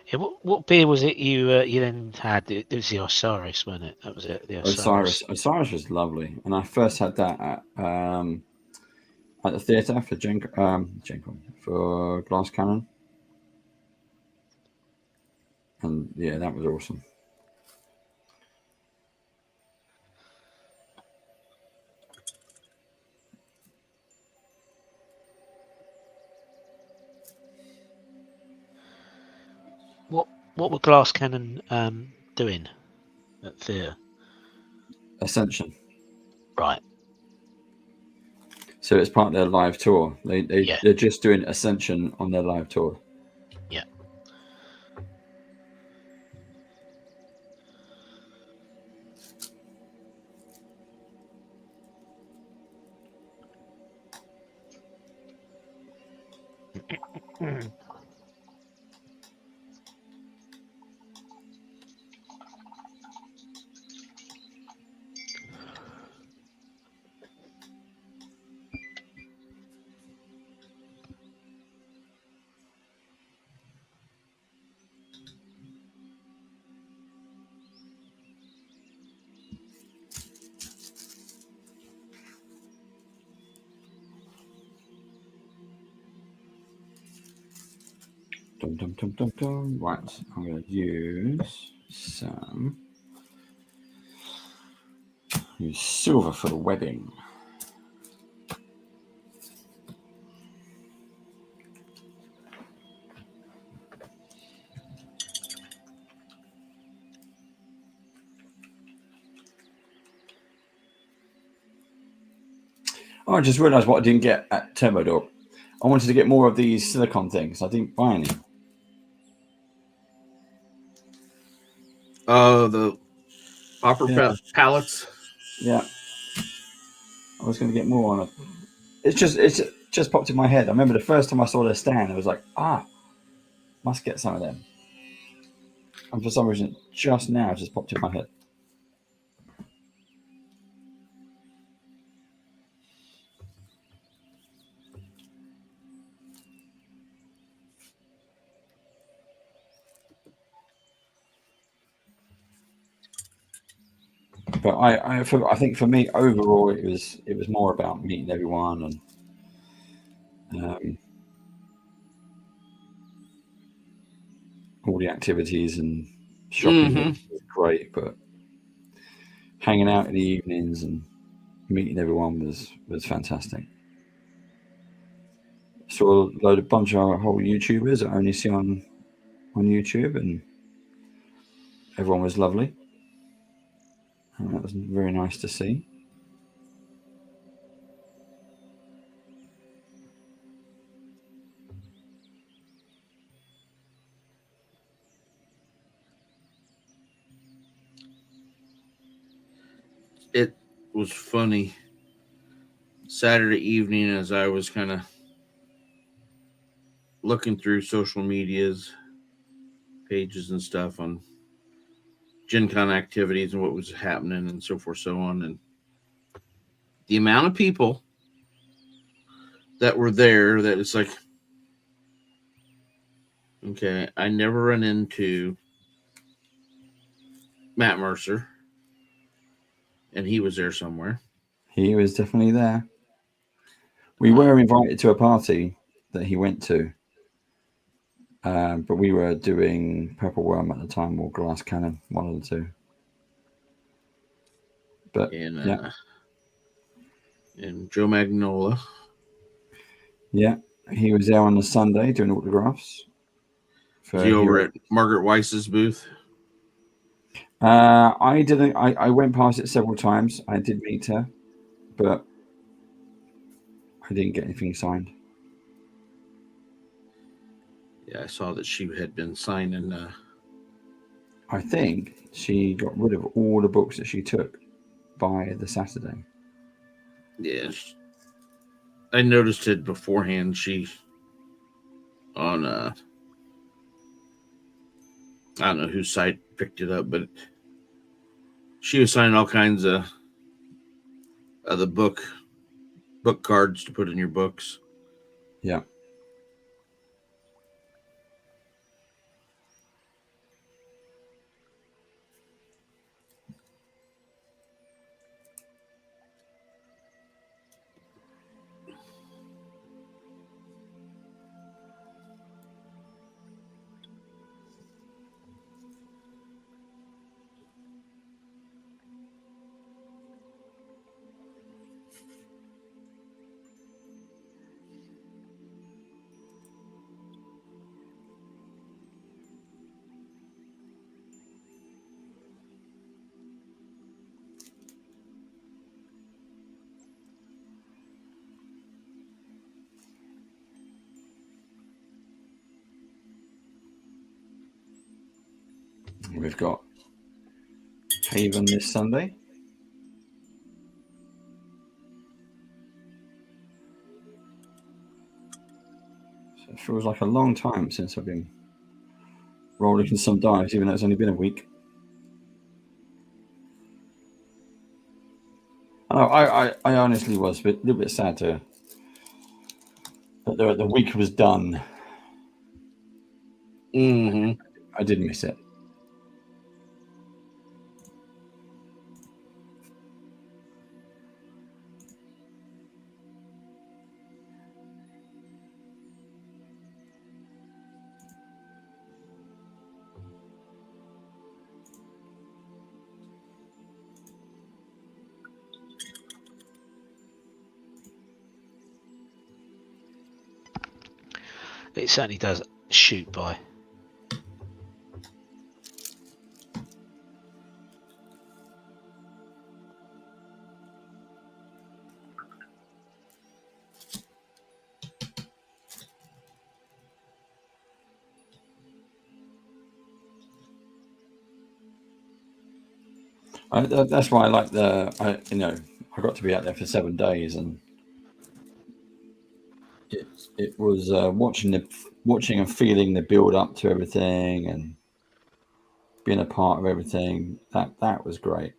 [SPEAKER 2] Yeah, what beer was it you then had? It was the Osiris, wasn't it? That was it. The Osiris.
[SPEAKER 1] Osiris was lovely, and I first had that at the theatre for for Glass Cannon, and yeah, that was awesome.
[SPEAKER 2] What were Glass Cannon doing at theatre?
[SPEAKER 1] Ascension.
[SPEAKER 2] Right.
[SPEAKER 1] So it's part of their live tour. They're just doing Ascension on their live tour.
[SPEAKER 2] Yeah.
[SPEAKER 1] Right, I'm going to use silver for the webbing. Oh, I just realised what I didn't get at Turbo Door. I wanted to get more of these silicone things. I didn't buy any.
[SPEAKER 3] The opera pallets.
[SPEAKER 1] Yeah. I was going to get more on it. It's just popped in my head. I remember the first time I saw their stand, I was like, must get some of them. And for some reason, just now, it just popped in my head. But I think for me overall it was more about meeting everyone and all the activities and shopping was great, but hanging out in the evenings and meeting everyone was fantastic. Saw a bunch of whole YouTubers I only see on YouTube, and everyone was lovely. And that was very nice to see.
[SPEAKER 3] It was funny Saturday evening as I was kind of looking through social medias pages and stuff on Gen Con activities and what was happening and so forth, so on. And the amount of people that were there that it's like, okay, I never run into Matt Mercer, and he was there somewhere.
[SPEAKER 1] He was definitely there. We were invited to a party that he went to, but we were doing Purple Worm at the time, or Glass Cannon, one of the two. But
[SPEAKER 3] and Joe Magnola.
[SPEAKER 1] Yeah, he was there on the Sunday doing autographs.
[SPEAKER 3] Was he over at Margaret Weiss's booth?
[SPEAKER 1] I didn't. I went past it several times. I did meet her, but I didn't get anything signed.
[SPEAKER 3] Yeah, I saw that she had been signing.
[SPEAKER 1] I think she got rid of all the books that she took by the Saturday.
[SPEAKER 3] Yeah, I noticed it beforehand. She on I don't know whose site picked it up, but she was signing all kinds of the book cards to put in your books.
[SPEAKER 1] Yeah. We've got Haven this Sunday. So it feels like a long time since I've been rolling in some dice, even though it's only been a week. I honestly was a little bit sad that the week was done.
[SPEAKER 3] Mm-hmm.
[SPEAKER 1] I did miss it.
[SPEAKER 2] It certainly does shoot by.
[SPEAKER 1] That's why I like I got to be out there for 7 days, and it was watching and feeling the build up to everything and being a part of everything. That was great.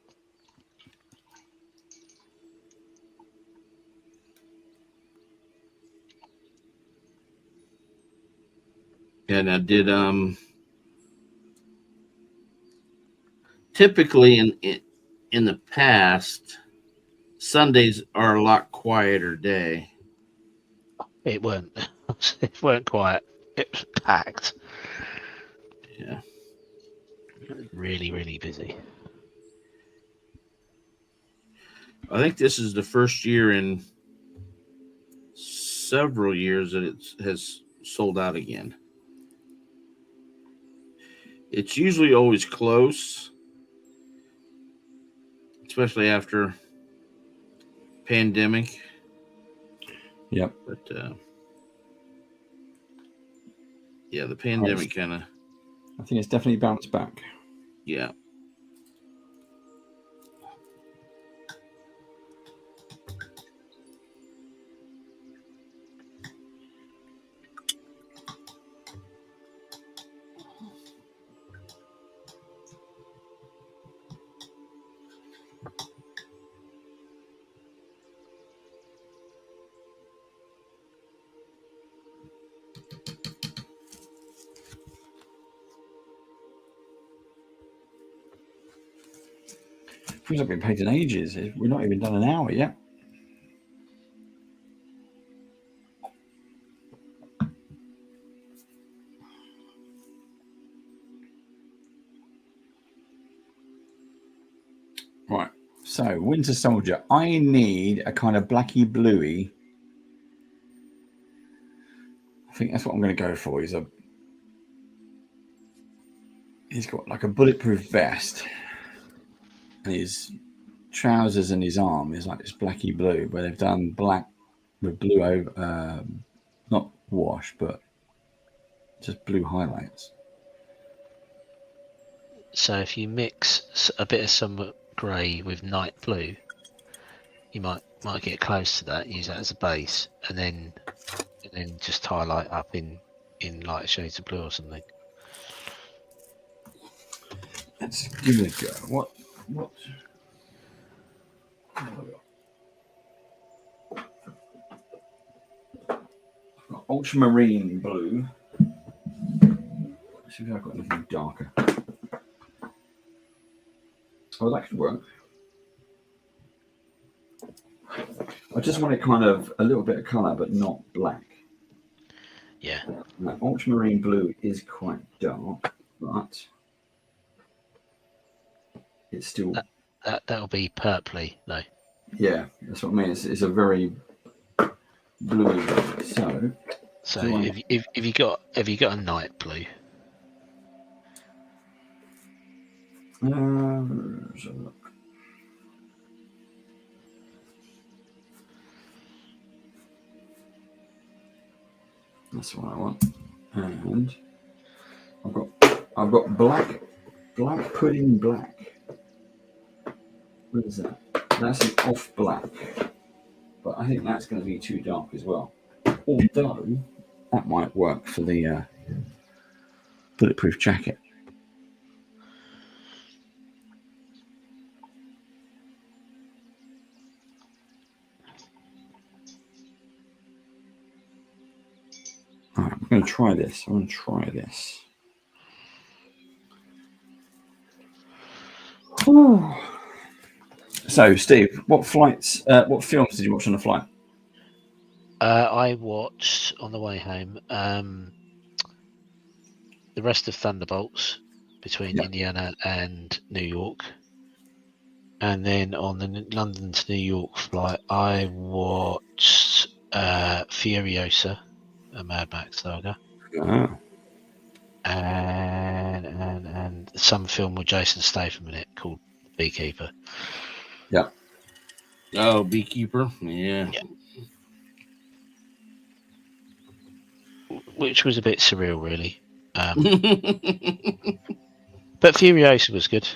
[SPEAKER 3] And I did typically in the past, Sundays are a lot quieter day.
[SPEAKER 2] It weren't. It weren't quiet. It was packed.
[SPEAKER 3] Yeah.
[SPEAKER 2] Really, really busy.
[SPEAKER 3] I think this is the first year in several years that it has sold out again. It's usually always close, especially after pandemic.
[SPEAKER 1] Yep.
[SPEAKER 3] But yeah, the pandemic kind of.
[SPEAKER 1] I think it's definitely bounced back.
[SPEAKER 3] Yeah.
[SPEAKER 1] Feels like we've been paid in ages. We're not even done an hour yet. Right. So, Winter Soldier. I need a kind of blacky bluey. I think that's what I'm going to go for. He's got like a bulletproof vest, and his trousers and his arm is like this blacky blue, where they've done black with blue over, not wash, but just blue highlights.
[SPEAKER 2] So if you mix a bit of some grey with night blue, you might get close to that. Use that as a base, and then just highlight up in light shades of blue or something.
[SPEAKER 1] Let's give it a go. What? Ultramarine blue. Let's see if I've got anything darker. Oh, that could work. I just want it kind of a little bit of colour, but not black.
[SPEAKER 2] Yeah.
[SPEAKER 1] Now, ultramarine blue is quite dark, but it's still.
[SPEAKER 2] That'll be purpley though.
[SPEAKER 1] Yeah, that's what I mean. It's a very bluey.
[SPEAKER 2] So if you got a night blue.
[SPEAKER 1] Let's have a look. That's what I want. And I've got black pudding black. What is that? That's an off black, but I think that's going to be too dark as well. Although that might work for the bulletproof jacket. All right, I'm going to try this. So, Steve, what films did you watch on the flight?
[SPEAKER 2] I watched on the way home the rest of Thunderbolts between Indiana and New York, and then on the London to New York flight, I watched Furiosa, a Mad Max saga, and some film with Jason Statham in it called Beekeeper.
[SPEAKER 1] Yeah.
[SPEAKER 3] Oh, Beekeeper. Yeah.
[SPEAKER 2] Which was a bit surreal, really. But Furiosa was good.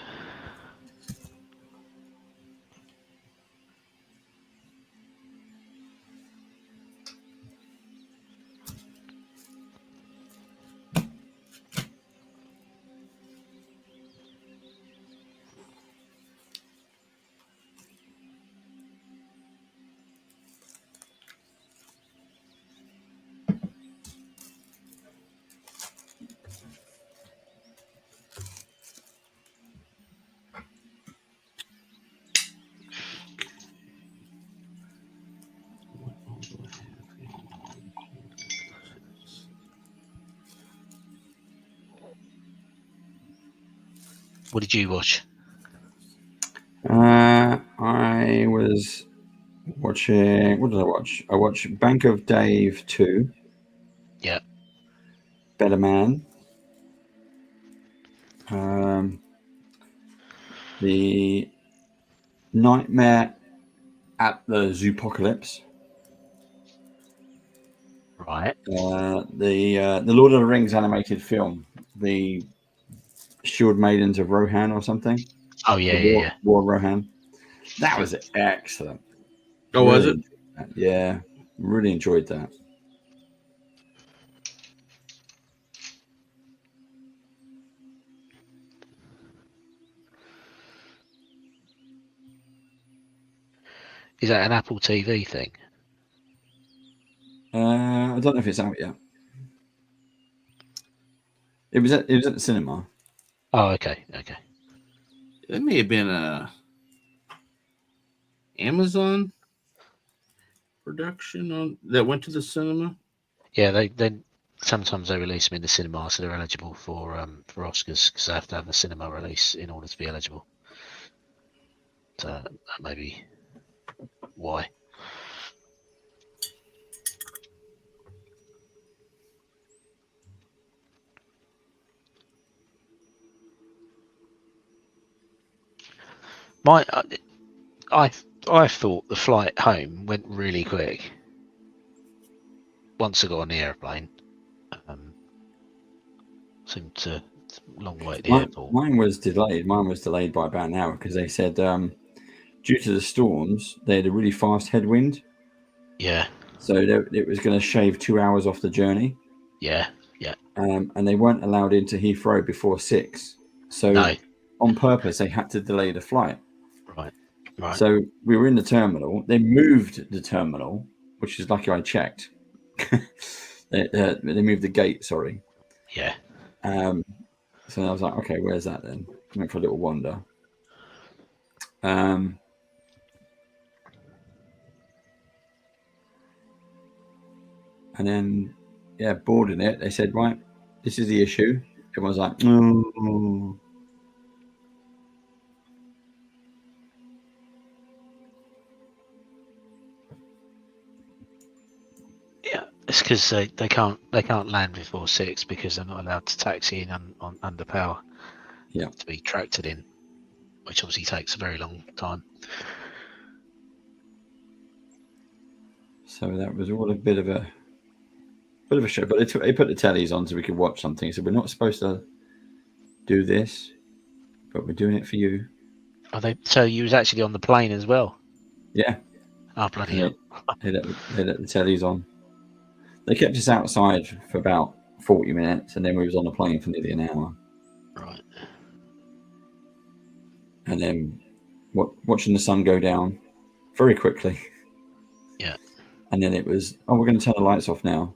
[SPEAKER 2] What did you watch?
[SPEAKER 1] I was watching. What did I watch? I watched Bank of Dave 2.
[SPEAKER 2] Yeah.
[SPEAKER 1] Better Man. The Nightmare at the Zoopocalypse.
[SPEAKER 2] Right.
[SPEAKER 1] The Lord of the Rings animated film, the Shield Maidens of Rohan or something.
[SPEAKER 2] Oh yeah.
[SPEAKER 1] War of Rohan. That was excellent.
[SPEAKER 3] Oh, was it?
[SPEAKER 1] Yeah, really enjoyed that.
[SPEAKER 2] Is that an Apple TV thing?
[SPEAKER 1] I don't know if it's out yet. It was at the cinema.
[SPEAKER 2] Oh, okay.
[SPEAKER 3] That may have been a Amazon production that went to the cinema.
[SPEAKER 2] Yeah, they sometimes they release them in the cinema, so they're eligible for Oscars because they have to have a cinema release in order to be eligible. So that may be why. I thought the flight home went really quick. Once I got on the airplane, seemed to long way at the airport.
[SPEAKER 1] Mine was delayed. Mine was delayed by about an hour because they said due to the storms, they had a really fast headwind.
[SPEAKER 2] Yeah.
[SPEAKER 1] So it was going to shave 2 hours off the journey.
[SPEAKER 2] Yeah.
[SPEAKER 1] And they weren't allowed into Heathrow before 6. So
[SPEAKER 2] No.
[SPEAKER 1] on purpose, they had to delay the flight.
[SPEAKER 2] Right.
[SPEAKER 1] So we were in the terminal. They moved the terminal, which is lucky I checked. They moved the gate, sorry.
[SPEAKER 2] Yeah.
[SPEAKER 1] So I was like, okay, where's that then? Went for a little wander. And then, boarding it, they said, right, this is the issue. Everyone's like, oh.
[SPEAKER 2] Yeah, it's because they can't land before 6 because they're not allowed to taxi in on under power.
[SPEAKER 1] Yeah.
[SPEAKER 2] To be tractored in, which obviously takes a very long time.
[SPEAKER 1] So that was all a bit of a show, but they put the tellies on so we could watch something. So we're not supposed to do this, but we're doing it for you.
[SPEAKER 2] Are they? So you was actually on the plane as well?
[SPEAKER 1] Yeah.
[SPEAKER 2] Oh bloody hell!
[SPEAKER 1] They let the tellies on. They kept us outside for about 40 minutes, and then we was on the plane for nearly an hour.
[SPEAKER 2] Right.
[SPEAKER 1] And then watching the sun go down very quickly.
[SPEAKER 2] Yeah.
[SPEAKER 1] And then it was, we're going to turn the lights off now.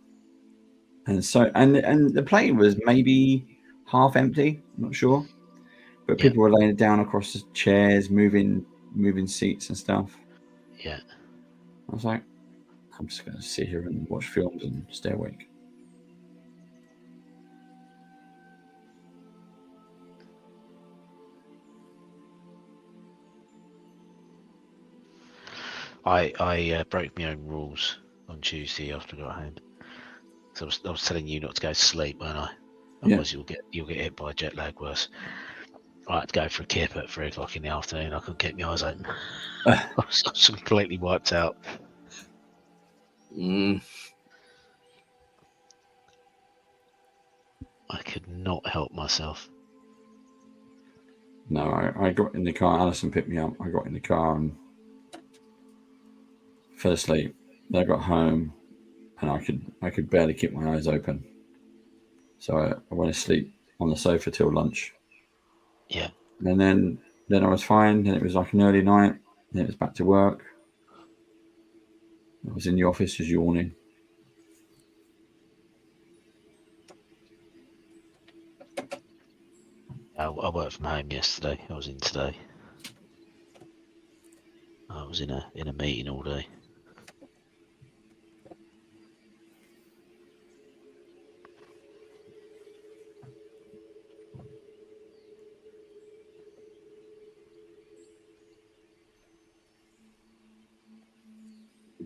[SPEAKER 1] And so, and the plane was maybe half empty, I'm not sure. But people were laying down across the chairs, moving seats and stuff.
[SPEAKER 2] Yeah.
[SPEAKER 1] I was like, I'm just going to sit here and watch films and stay awake.
[SPEAKER 2] I broke my own rules on Tuesday after I got home. So I was telling you not to go to sleep, weren't I? Otherwise you'll get hit by jet lag worse. I had to go for a kip at 3 o'clock in the afternoon. I couldn't keep my eyes open. I was completely wiped out.
[SPEAKER 3] Mm.
[SPEAKER 2] I could not help myself.
[SPEAKER 1] No, I got in the car. Alison picked me up. I got in the car and fell asleep. Then I got home and I could barely keep my eyes open. So I went to sleep on the sofa till lunch.
[SPEAKER 2] Yeah.
[SPEAKER 1] And then I was fine. Then it was like an early night. Then it was back to work. I was in the office just yawning.
[SPEAKER 2] I worked from home yesterday. I was in today. I was in a meeting all day.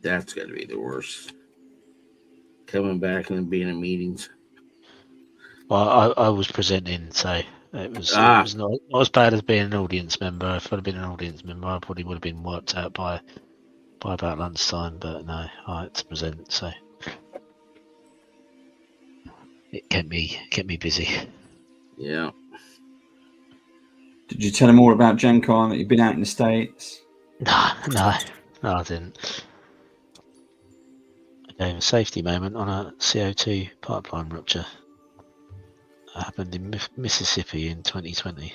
[SPEAKER 3] That's got to be the worst. Coming back and being in meetings.
[SPEAKER 2] Well, I was presenting, so it was not as bad as being an audience member. If I'd have been an audience member, I probably would have been worked out by about lunchtime. But no, I had to present, so it kept me busy.
[SPEAKER 3] Yeah.
[SPEAKER 1] Did you tell him more about Gen Con, that you've been out in the States?
[SPEAKER 2] No, I didn't. I gave a safety moment on a CO2 pipeline rupture. That happened in Mississippi in 2020.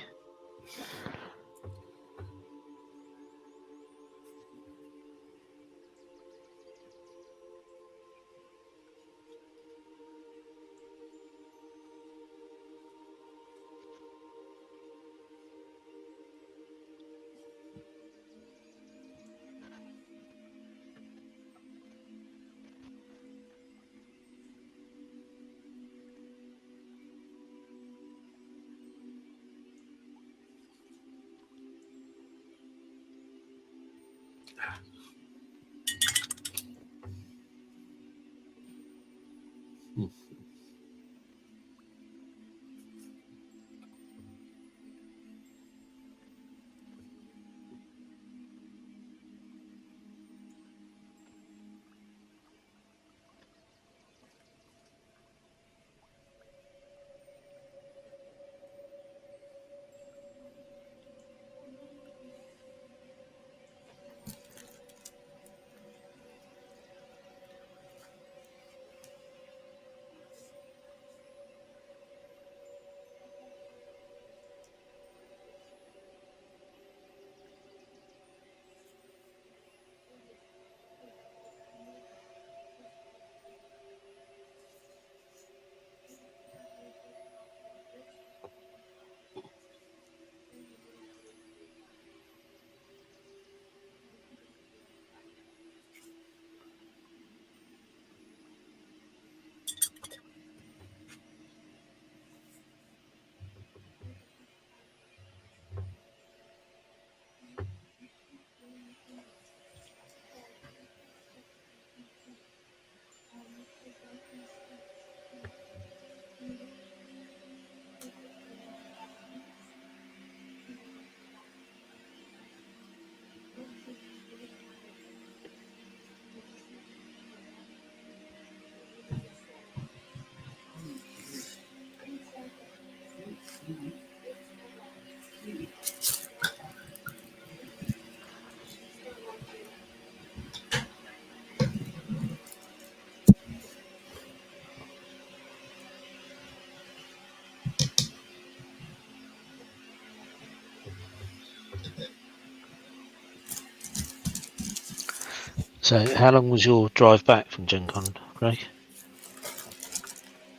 [SPEAKER 2] So, how long was your drive back from Gen Con, Craig?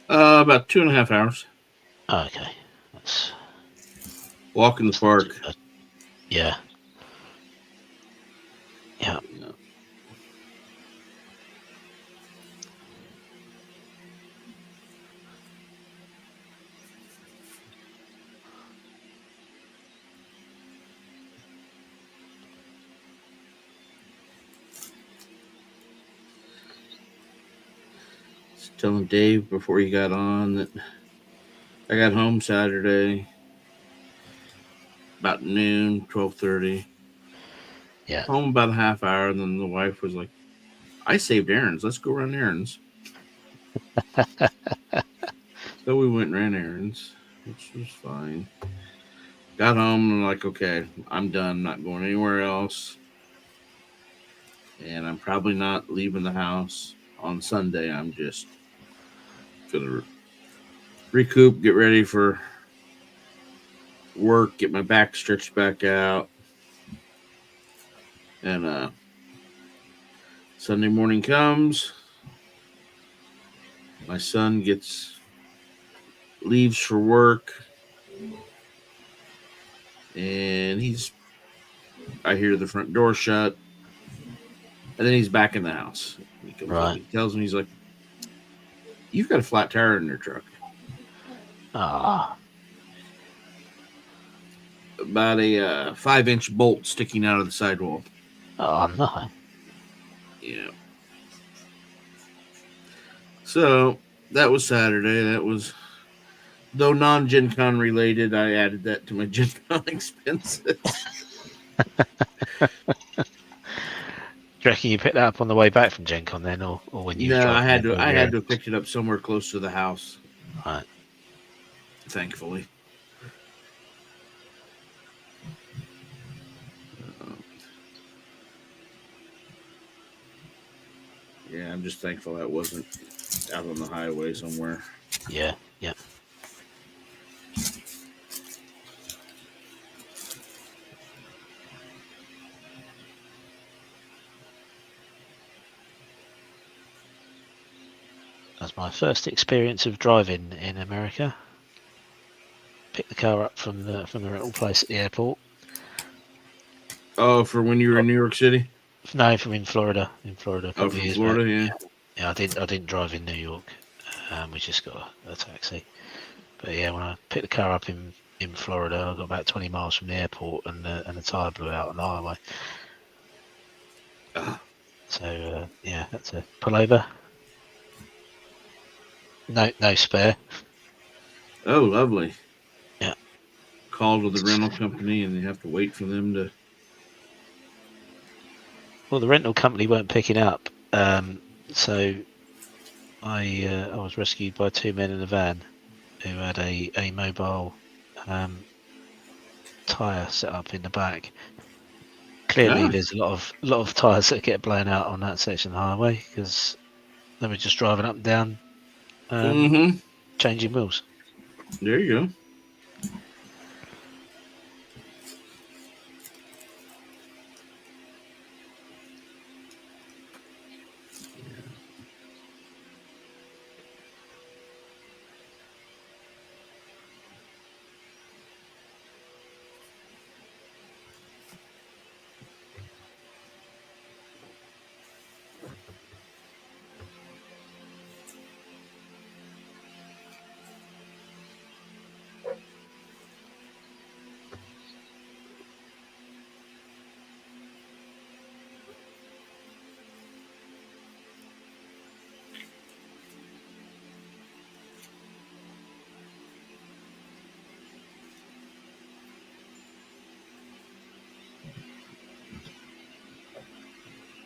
[SPEAKER 3] About 2.5 hours.
[SPEAKER 2] Oh, okay, that's
[SPEAKER 3] walk in the park.
[SPEAKER 2] Yeah.
[SPEAKER 3] Telling Dave before he got on that I got home Saturday about noon, 12:30.
[SPEAKER 2] Yeah.
[SPEAKER 3] Home about a half hour, and then the wife was like, "I saved errands. Let's go run errands." So we went and ran errands, which was fine. Got home and I'm like, okay, I'm done. Not going anywhere else, and I'm probably not leaving the house on Sunday. I'm just gonna recoup, get ready for work, get my back stretched back out, and Sunday morning comes. My son leaves for work, and I hear the front door shut, and then he's back in the house. He comes up, he tells me, he's like, "You've got a flat tire in your truck."
[SPEAKER 2] Ah.
[SPEAKER 3] About a 5-inch bolt sticking out of the sidewall.
[SPEAKER 2] Oh no.
[SPEAKER 3] Yeah. So that was Saturday. That was, though non-Gen Con related, I added that to my Gen Con expenses.
[SPEAKER 2] Do you reckon you picked that up on the way back from Gen Con then, or when you was
[SPEAKER 3] No,
[SPEAKER 2] driving?
[SPEAKER 3] I had to have picked it up somewhere close to the house.
[SPEAKER 2] Right.
[SPEAKER 3] Thankfully. Yeah, I'm just thankful that wasn't out on the highway somewhere.
[SPEAKER 2] Yeah. That's my first experience of driving in America. Picked the car up from the rental place at the airport.
[SPEAKER 3] Oh, for when you were in New York City?
[SPEAKER 2] No, from in Florida. A couple
[SPEAKER 3] Oh,
[SPEAKER 2] of
[SPEAKER 3] from
[SPEAKER 2] years
[SPEAKER 3] Florida,
[SPEAKER 2] back.
[SPEAKER 3] yeah.
[SPEAKER 2] Yeah, I didn't drive in New York. We just got a taxi. But yeah, when I picked the car up in Florida, I got about 20 miles from the airport, and the tyre blew out on the highway. So yeah, had to pull over. No spare.
[SPEAKER 3] Oh, lovely.
[SPEAKER 2] Yeah.
[SPEAKER 3] Called with the rental company, and you have to wait for them to.
[SPEAKER 2] Well, the rental company weren't picking up, so I was rescued by two men in a van who had a mobile tyre set up in the back. Clearly, there's a lot of tyres that get blown out on that section of the highway because they were just driving up and down, changing wheels.
[SPEAKER 3] There you go.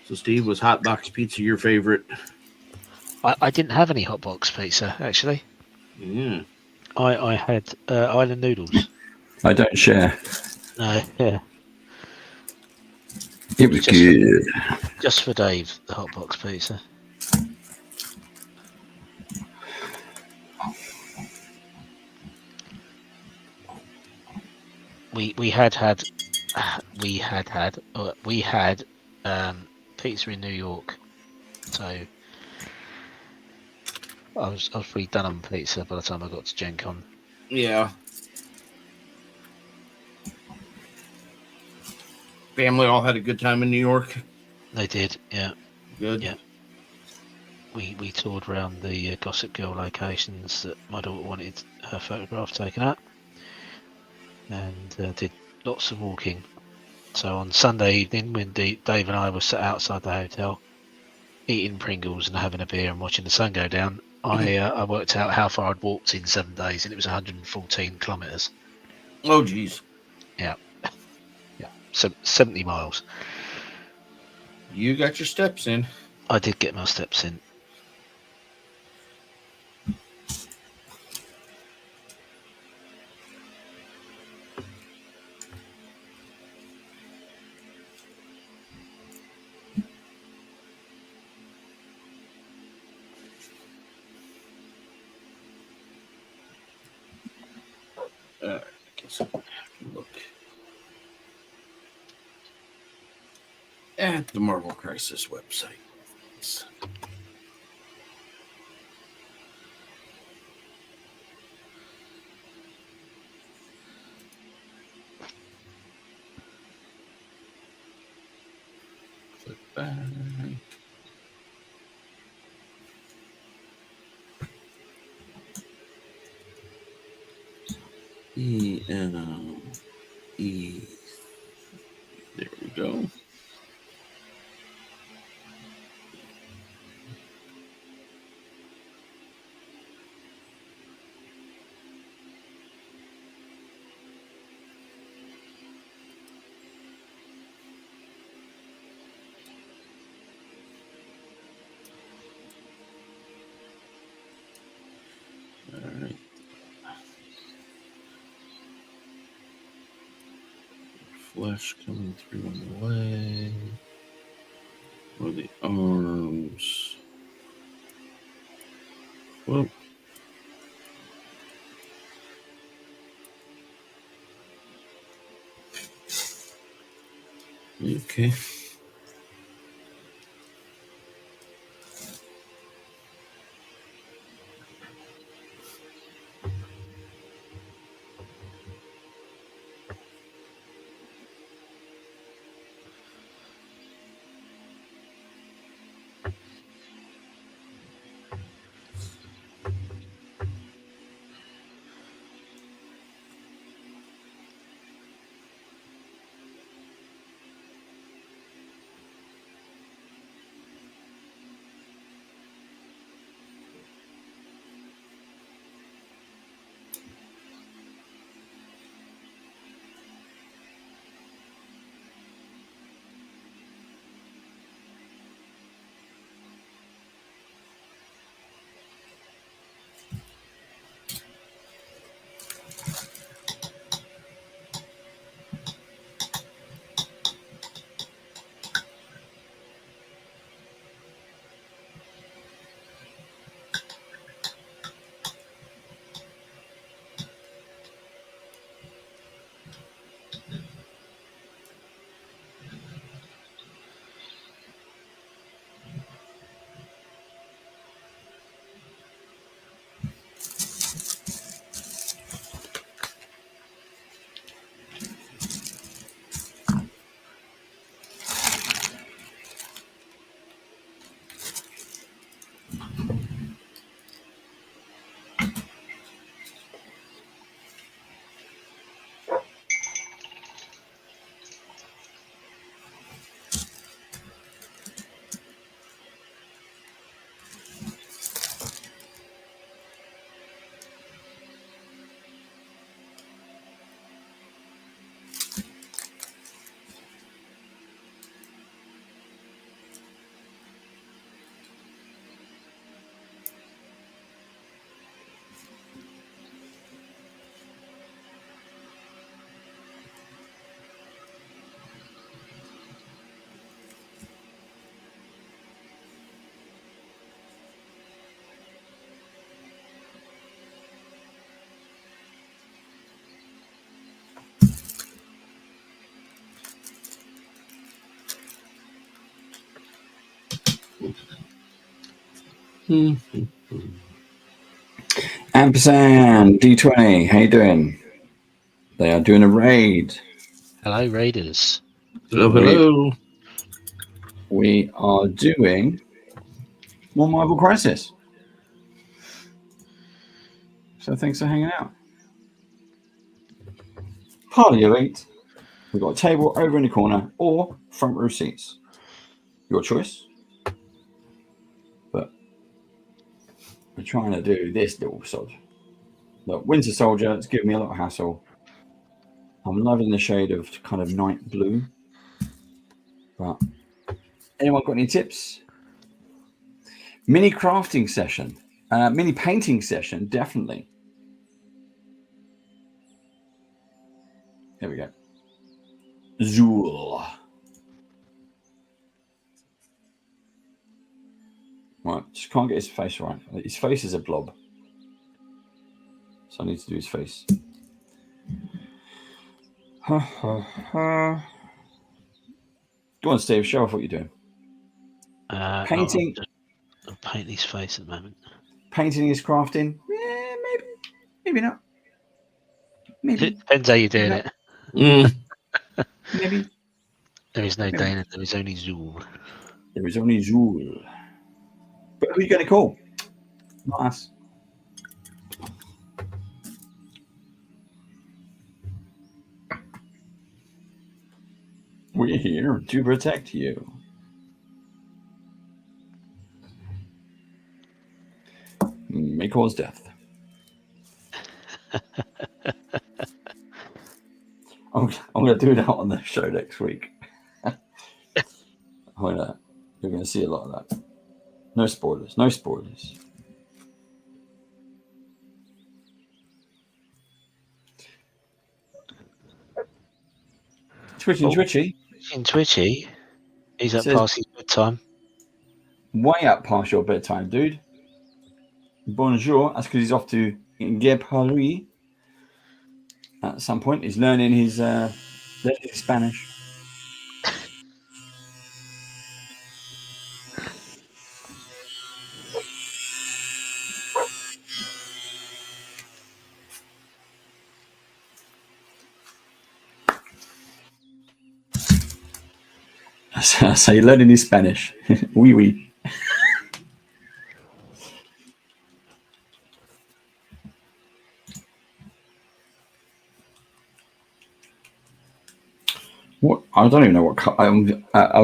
[SPEAKER 3] So, Steve, was hot box pizza your favorite?
[SPEAKER 2] I didn't have any hot box pizza actually.
[SPEAKER 3] Yeah.
[SPEAKER 2] I had island noodles.
[SPEAKER 1] I don't share.
[SPEAKER 2] No, yeah.
[SPEAKER 1] It was good.
[SPEAKER 2] Just for Dave, the hot box pizza. We had pizza in New York, so I was pretty done on pizza by the time I got to Gen Con.
[SPEAKER 3] Yeah. Family all had a good time in New York.
[SPEAKER 2] They did, yeah.
[SPEAKER 3] Good.
[SPEAKER 2] Yeah. We toured around the Gossip Girl locations that my daughter wanted her photograph taken at, and did lots of walking. So on Sunday evening, when Dave and I were sat outside the hotel, eating Pringles and having a beer and watching the sun go down, I worked out how far I'd walked in 7 days, and it was 114 kilometers.
[SPEAKER 3] Oh, geez.
[SPEAKER 2] Yeah. So 70 miles.
[SPEAKER 3] You got your steps in.
[SPEAKER 2] I did get my steps in.
[SPEAKER 3] I guess I'll have to look at the Marvel Crisis website. Click back. E. There we go. flesh coming through on the leg. Or the arms. Well. Okay.
[SPEAKER 1] Ampersand D20, how you doing? They are doing a raid.
[SPEAKER 2] Hello, Raiders.
[SPEAKER 3] Hello.
[SPEAKER 1] We are doing more Marvel Crisis. So thanks for hanging out. Party of 8. We've got a table over in the corner or front row seats. Your choice. But we're trying to do this little sod. Look, Winter Soldier, it's giving me a lot of hassle. I'm loving the shade of kind of night blue. But anyone got any tips? Mini crafting session. Mini painting session, definitely. There we go. Zool. Right, just can't get his face right. His face is a blob. So I need to do his face. Ha ha ha. Go on, Steve, show off what you're doing. Painting.
[SPEAKER 2] I'll paint his face at the moment.
[SPEAKER 1] Painting is crafting. Yeah, maybe. Maybe not. Maybe.
[SPEAKER 2] It depends how you're doing it.
[SPEAKER 1] Maybe.
[SPEAKER 2] There is no Dana, there is only Zool.
[SPEAKER 1] There is only Zool. But who are you going to call? Not us. We're here to protect you. May cause death. I'm going to do that on the show next week. You're going to see a lot of that. No spoilers. No spoilers. Twitchy.
[SPEAKER 2] Twitchy. He's up
[SPEAKER 1] Says,
[SPEAKER 2] past his bedtime.
[SPEAKER 1] way up past your bedtime, dude. Bonjour. That's because he's off to Gay Paris at some point. He's learning his Spanish. So you're learning his Spanish. Oui. What? I don't even know what. I was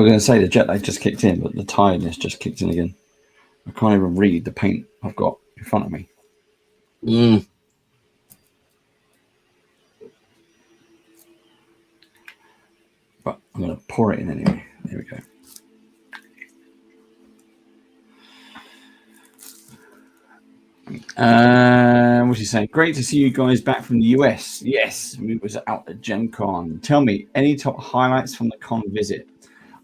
[SPEAKER 1] going to say the jet lag just kicked in, but the tiredness just kicked in again. I can't even read the paint I've got in front of me. But I'm going to pour it in anyway. There we go. What's he saying? Great to see you guys back from the US. Yes, we was out at Gen Con. Tell me, any top highlights from the con visit?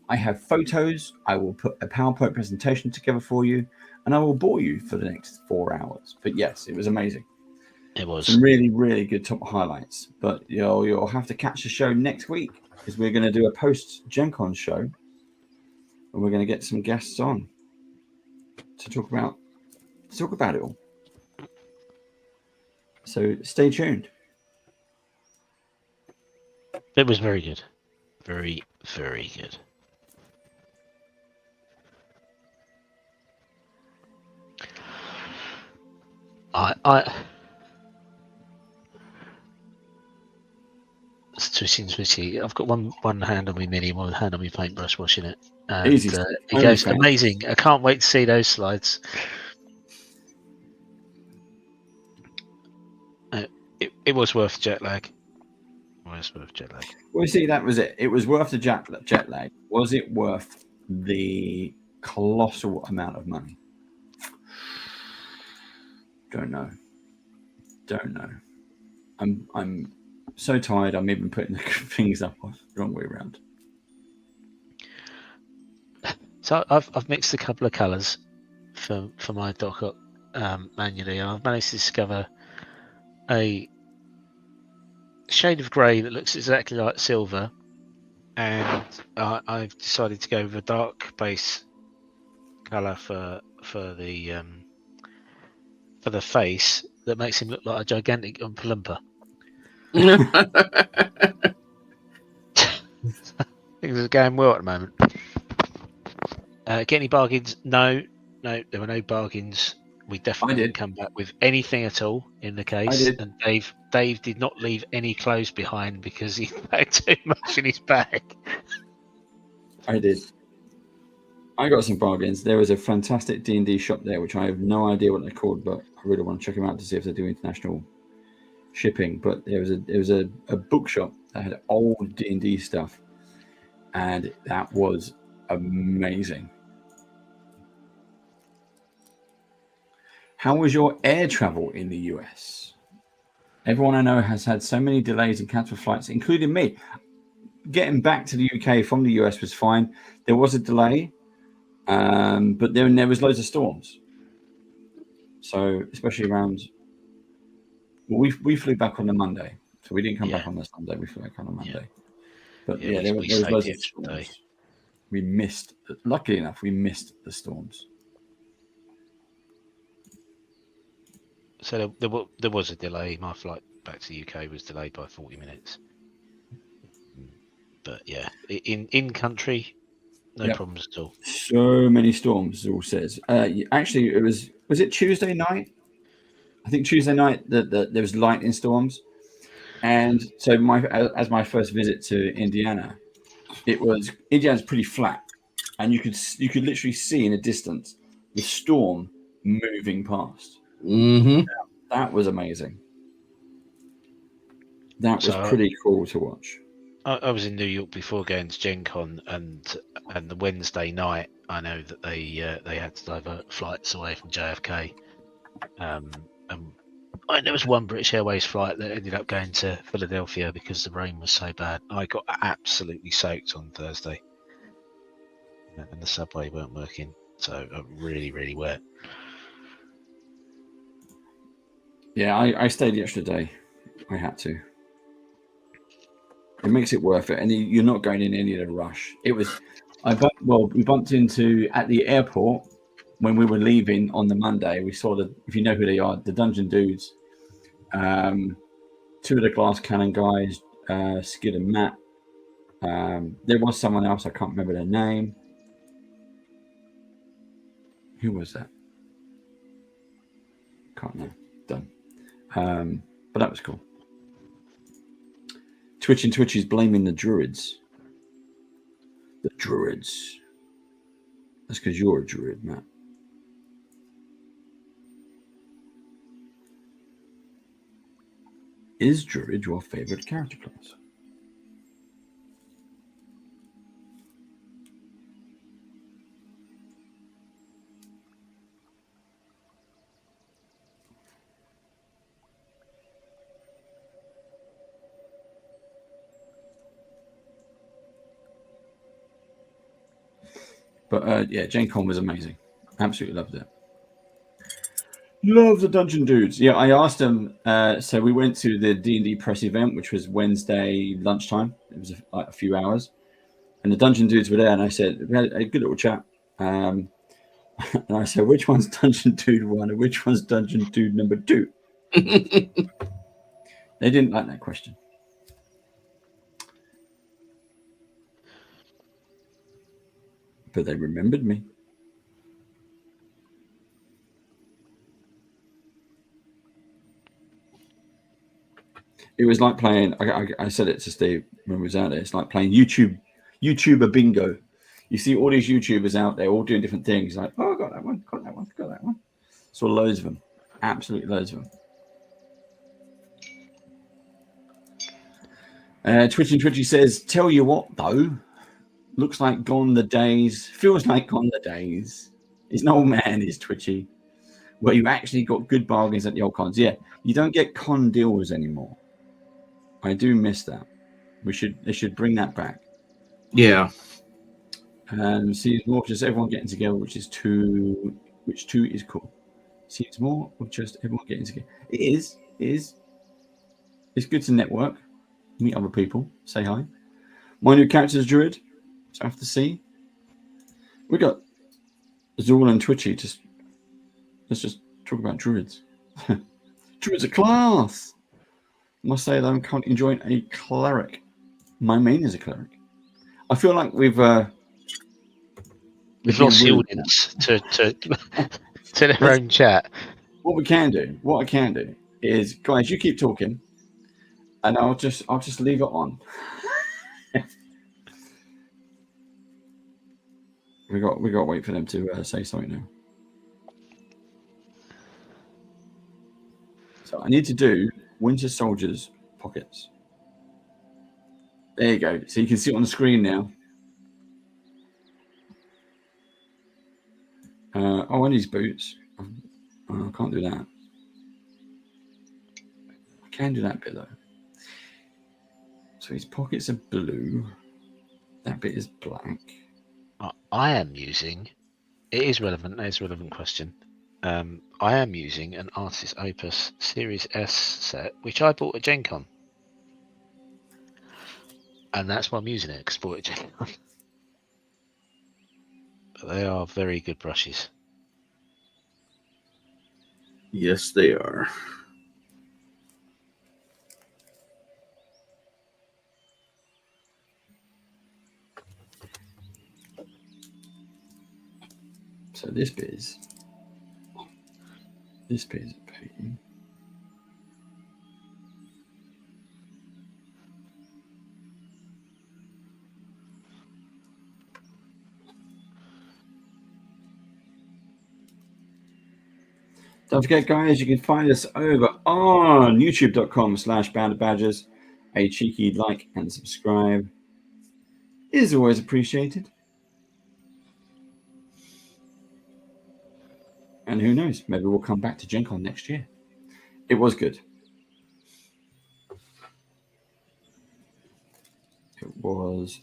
[SPEAKER 1] I have photos. I will put a PowerPoint presentation together for you, and I will bore you for the next 4 hours. But yes, it was amazing.
[SPEAKER 2] It was
[SPEAKER 1] some really, really good top highlights. But you'll have to catch the show next week because we're going to do a post Gen Con show, and we're going to get some guests on to talk about it all. So stay tuned.
[SPEAKER 2] It was very good. Very, very good. It's twitchy. I've got one hand on my mini, one hand on my paintbrush washing it. And
[SPEAKER 1] Easy.
[SPEAKER 2] It goes amazing. I can't wait to see those slides. It was worth jet lag.
[SPEAKER 1] Well, see, that was it. It was worth the jet lag. Was it worth the colossal amount of money? Don't know. I'm so tired. I'm even putting the things up the wrong way around.
[SPEAKER 2] So I've mixed a couple of colours for my dock up manually. I've managed to discover a shade of grey that looks exactly like silver, and I've decided to go with a dark base colour for the face that makes him look like a gigantic Oompa Loompa. Things are going well at the moment. Get any bargains? No, there were no bargains. We definitely didn't come back with anything at all in the case. And Dave did not leave any clothes behind because he had too much in his bag.
[SPEAKER 1] I did. I got some bargains. There was a fantastic D&D shop there, which I have no idea what they're called, but I really want to check them out to see if they do international shipping. But there was a bookshop that had old D&D stuff, and that was amazing. How was your air travel in the US? Everyone I know has had so many delays and cancelled flights, including me. Getting back to the UK from the US was fine. There was a delay, but there was loads of storms. So especially around, well, we flew back on the Monday, so we didn't come back on the Sunday. We flew back on the Monday. But there was loads of storms. We missed. Luckily enough, we missed the storms.
[SPEAKER 2] So there was a delay. My flight back to the UK was delayed by 40 minutes. But yeah, in country, no problems at all.
[SPEAKER 1] So many storms, it all says. Actually, was it Tuesday night? I think Tuesday night that there was lightning storms, and so as my first visit to Indiana, Indiana's pretty flat, and you could literally see in the distance the storm moving past.
[SPEAKER 3] Mm-hmm.
[SPEAKER 1] That was amazing. That was pretty cool to watch.
[SPEAKER 2] I was in New York before going to Gen Con, and the Wednesday night, I know that they had to divert flights away from JFK, and There was one British Airways flight that ended up going to Philadelphia because the rain was so bad. I got absolutely soaked on Thursday, and the subway weren't working, so really, really wet.
[SPEAKER 1] Yeah, I stayed the extra day. I had to. It makes it worth it, and you're not going in any of the rush. It was, we bumped into at the airport when we were leaving on the Monday. We saw if you know who they are, the Dungeon Dudes, two of the Glass Cannon guys, Skid and Matt. There was someone else, I can't remember their name. Who was that? Can't know. Done. But that was cool. Twitch is blaming the druids. The druids. That's because you're a druid, Matt. Is druid your favorite character class? But yeah, Gen Con was amazing. Absolutely loved it. Love the Dungeon Dudes. Yeah, I asked them. So we went to the D&D press event, which was Wednesday lunchtime. It was like a few hours. And the Dungeon Dudes were there. And I said, we had a good little chat. And I said, which one's Dungeon Dude 1 and which one's Dungeon Dude number 2? They didn't like that question. But they remembered me. It was like playing. I said it to Steve when we was out there. It's like playing YouTuber bingo. You see all these YouTubers out there, all doing different things. Like, oh, I got that one, got that one, got that one. Saw loads of them, absolutely loads of them. Twitchy says, "Tell you what, though, looks like gone the days. Feels like gone the days. He's an old man, is Twitchy. Where you actually got good bargains at the old cons. Yeah, you don't get con deals anymore. I do miss that. They should bring that back.
[SPEAKER 3] Yeah.
[SPEAKER 1] Seems more just everyone getting together, which is cool. Seems more of just everyone getting together. It is. It's good to network, meet other people, say hi. My new character is Druid, so I have to see. We got Zool and Twitchy. Let's just talk about Druids. Druids are class. I must say that I'm currently enjoying a cleric. My main is a cleric. I feel like we've lost
[SPEAKER 2] the audience to their own chat.
[SPEAKER 1] What I can do is, guys, you keep talking, and I'll just leave it on. we got to wait for them to say something now. So I need to do Winter Soldiers pockets. There you go. So you can see it on the screen now. I need his boots. I can't do that. I can do that bit though. So his pockets are blue. That bit is black.
[SPEAKER 2] I am using. It is relevant. That is a relevant question. I am using an Artist Opus Series S set, which I bought at Gen Con. And that's why I'm using it, because I bought it at Gen Con. But they are very good brushes.
[SPEAKER 3] Yes, they are.
[SPEAKER 1] So this bit is painting. Don't forget, guys, you can find us over on youtube.com/boundedbadgers. A cheeky like and subscribe is always appreciated. And who knows, maybe we'll come back to Gen Con next year. It was good. It was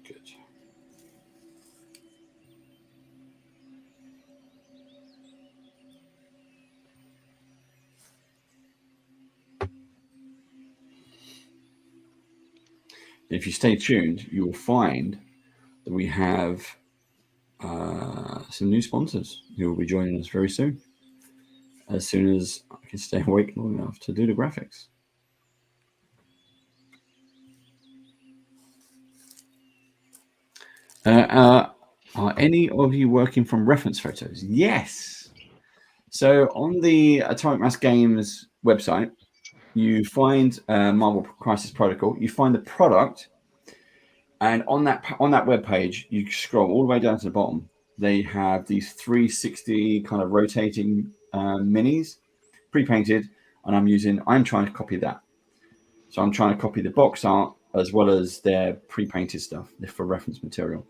[SPEAKER 1] good. If you stay tuned, you will find that we have some new sponsors who will be joining us very soon. As soon as I can stay awake long enough to do the graphics. Are any of you working from reference photos? Yes. So on the Atomic Mass Games website, you find Marvel Crisis Protocol. You find the product, and on that web page, you scroll all the way down to the bottom. They have these 360 kind of rotating minis, pre-painted, and I'm trying to copy that. So I'm trying to copy the box art as well as their pre-painted stuff for reference material.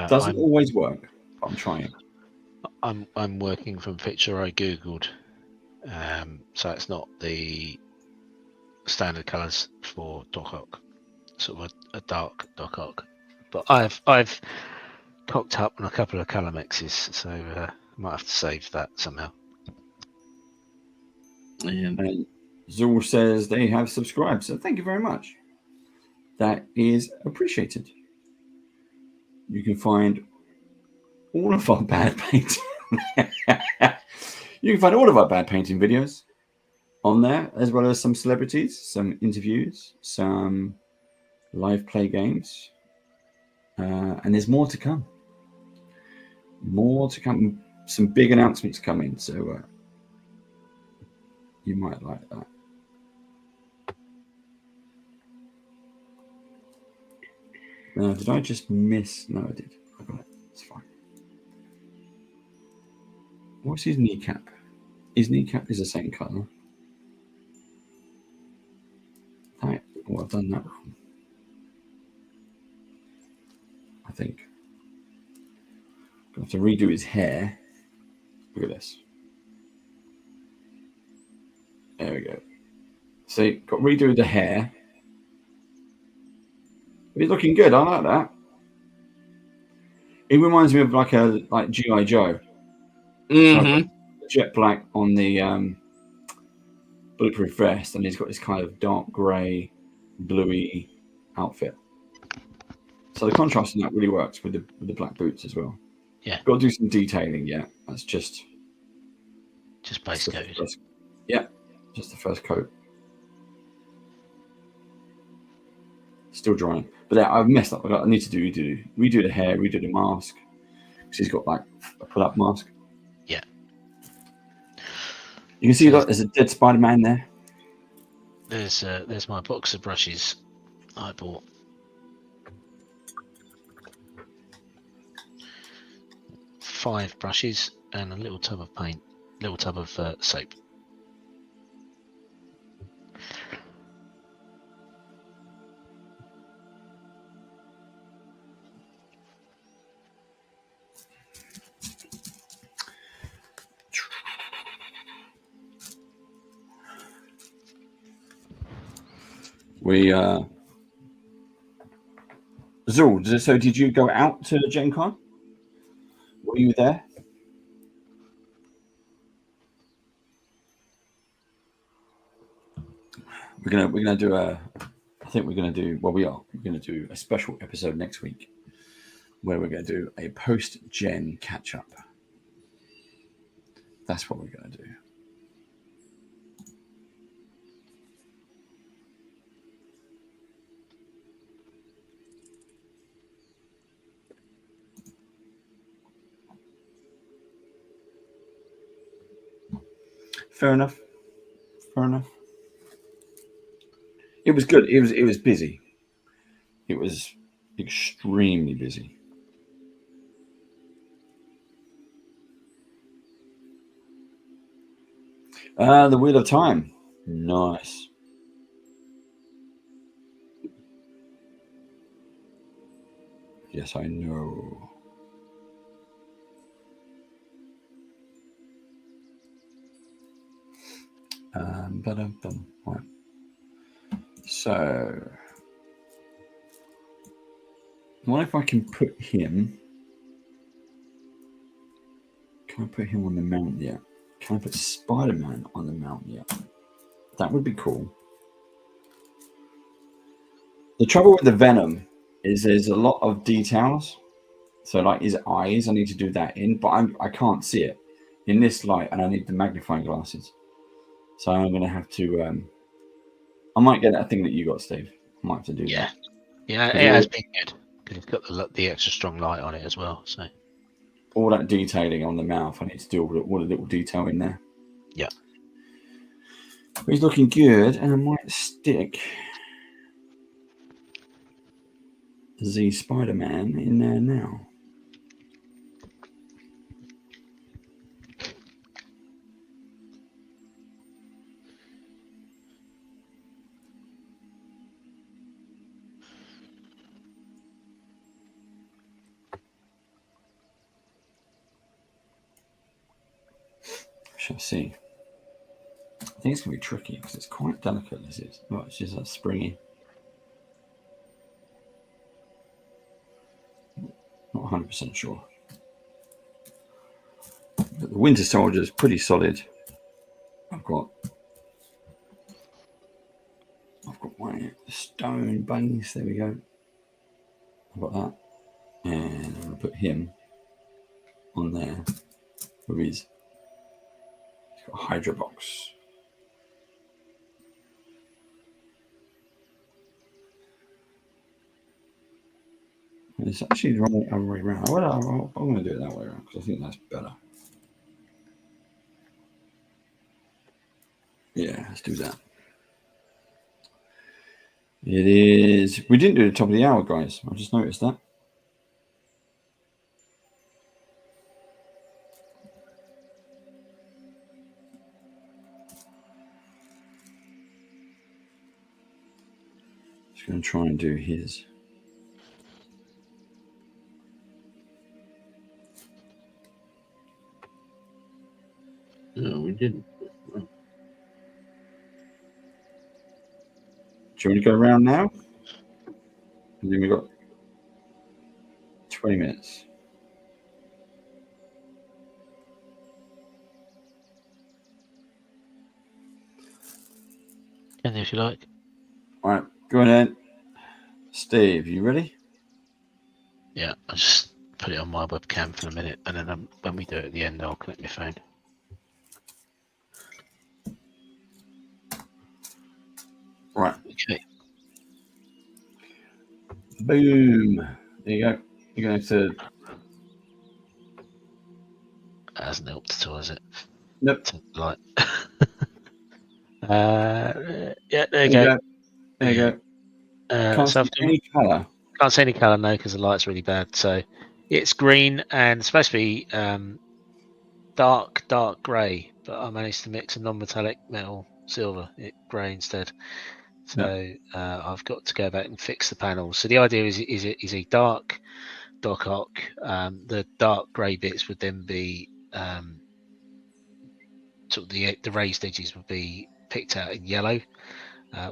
[SPEAKER 1] Doesn't always work, but I'm trying.
[SPEAKER 2] I'm working from picture I googled, so it's not the standard colours for Doc Ock, sort of a dark Doc Ock. But I've cocked up on a couple of colour mixes, so I might have to save that somehow.
[SPEAKER 1] And Zul says they have subscribed, so thank you very much. That is appreciated. You can find all of our bad painting. You can find all of our bad painting videos on there, as well as some celebrities, some interviews, some live play games, and there's more to come. More to come. Some big announcements coming, so you might like that. Now, did I just miss? No, I did. I got it. It's fine. What's his kneecap? His kneecap is the same colour. Right. Well, I've done that wrong. I think. Gonna have to redo his hair. Look at this. There we go. See, got to redo the hair. He's looking good. I like that. It reminds me of like G.I. Joe.
[SPEAKER 3] Mm-hmm.
[SPEAKER 1] So jet black on the bulletproof vest, and he's got this kind of dark grey, bluey outfit. So the contrast in that really works with the black boots as well.
[SPEAKER 2] Yeah.
[SPEAKER 1] Got to do some detailing. Yeah, that's just
[SPEAKER 2] base coat.
[SPEAKER 1] Yeah, just the first coat. Still drying, but I've messed up. I need to redo the hair, redo the mask, because he's got like a pull-up mask.
[SPEAKER 2] Yeah.
[SPEAKER 1] You can see that there's a dead Spider-Man there.
[SPEAKER 2] There's my box of brushes I bought. Five brushes and a little tub of paint, little tub of soap.
[SPEAKER 1] Zul, so did you go out to Gen Con? Were you there? We're gonna do a. I think we're gonna do. Well, we are. We're gonna do a special episode next week where we're gonna do a post-Gen catch-up. That's what we're gonna do. Fair enough. Fair enough. It was good. It was busy. It was extremely busy. The Wheel of Time. Nice. Yes, I know. Right. So, what if I can put him? Can I put him on the mount yet? Can I put Spider-Man on the mount yet? That would be cool. The trouble with the Venom is there's a lot of details. So, like his eyes, I need to do that in, but I can't see it in this light, and I need the magnifying glasses. So I'm going to have to. I might get that thing that you got, Steve. I might have to do that.
[SPEAKER 2] Yeah, it has been good because it's got the extra strong light on it as well. So
[SPEAKER 1] all that detailing on the mouth, I need to do all the little detail in there.
[SPEAKER 2] Yeah,
[SPEAKER 1] but he's looking good, and I might stick the Spider-Man in there now. Shall see. I think it's going to be tricky because it's quite delicate. This is. Oh, it's just that springy. Not 100% sure. But the Winter Soldier is pretty solid. I've got my stone bunnies. There we go. I've got that. And I'm going to put him on there with his. He's got a Hydra box. It's actually the wrong way around. I'm going to do it that way around because I think that's better. Yeah, let's do that. It is. We didn't do the top of the hour, guys. I just noticed that. Just going to try and do his.
[SPEAKER 3] No, we didn't.
[SPEAKER 1] Do you want to go around now? And then we've got 20 minutes.
[SPEAKER 2] and if you like.
[SPEAKER 1] All right, go on then. Steve, you ready?
[SPEAKER 2] Yeah, I'll just put it on my webcam for a minute, and then when we do it at the end, I'll connect my phone.
[SPEAKER 1] Right.
[SPEAKER 2] Okay.
[SPEAKER 1] Boom. There you go. You're going to.
[SPEAKER 2] That hasn't helped at all, has it?
[SPEAKER 1] Nope.
[SPEAKER 2] Like. Yeah, there you
[SPEAKER 1] go.
[SPEAKER 2] go.
[SPEAKER 1] There you go. Can't
[SPEAKER 2] so
[SPEAKER 1] see any colour.
[SPEAKER 2] Can't see any colour now because the light's really bad. So it's green and it's supposed to be dark grey, but I managed to mix a non-metallic metal silver grey instead. So I've got to go back and fix the panels. So the idea is a dark ock. The dark grey bits would then be sort of the raised edges would be picked out in yellow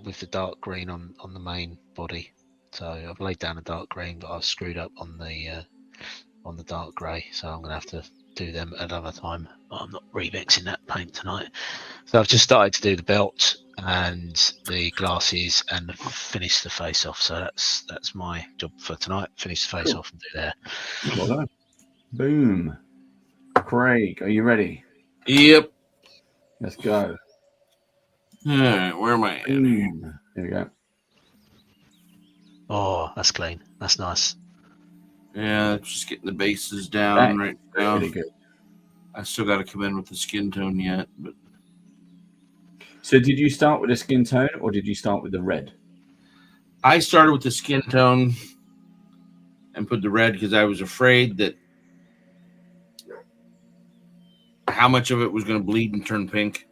[SPEAKER 2] with the dark green on the main body. So I've laid down a dark green, but I've screwed up on the dark grey. So I'm going to have to do them at another time. I'm not remixing that paint tonight. So I've just started to do the belt and the glasses and finish the face off. So that's my job for tonight. Finish the face off and do there.
[SPEAKER 1] Well done. Boom. Craig, are you ready?
[SPEAKER 3] Yep.
[SPEAKER 1] Let's go.
[SPEAKER 3] All right, where am I at?
[SPEAKER 1] Boom. There we go.
[SPEAKER 2] Oh, that's clean. That's nice.
[SPEAKER 3] Yeah, just getting the bases down right now.
[SPEAKER 1] Really good.
[SPEAKER 3] I still got to come in with the skin tone yet, but.
[SPEAKER 1] So did you start with a skin tone or did you start with the red?
[SPEAKER 3] I started with the skin tone and put the red because I was afraid that how much of it was going to bleed and turn pink.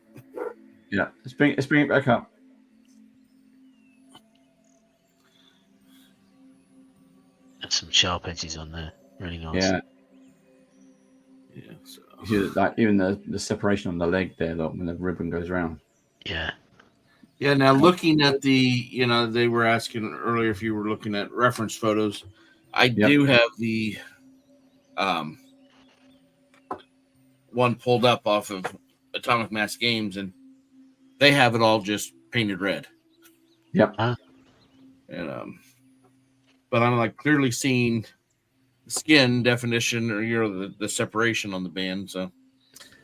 [SPEAKER 1] Yeah, let's bring it back up.
[SPEAKER 2] There's some sharp edges on there. Really nice.
[SPEAKER 1] Yeah.
[SPEAKER 3] Yeah. So.
[SPEAKER 1] You see, like even the separation on the leg there, when the ribbon goes around.
[SPEAKER 2] Yeah.
[SPEAKER 3] Yeah. Now looking at they were asking earlier if you were looking at reference photos. I do have the one pulled up off of Atomic Mass Games, and they have it all just painted red.
[SPEAKER 1] Yep.
[SPEAKER 3] And but I'm like clearly seeing skin definition or the separation on the band, so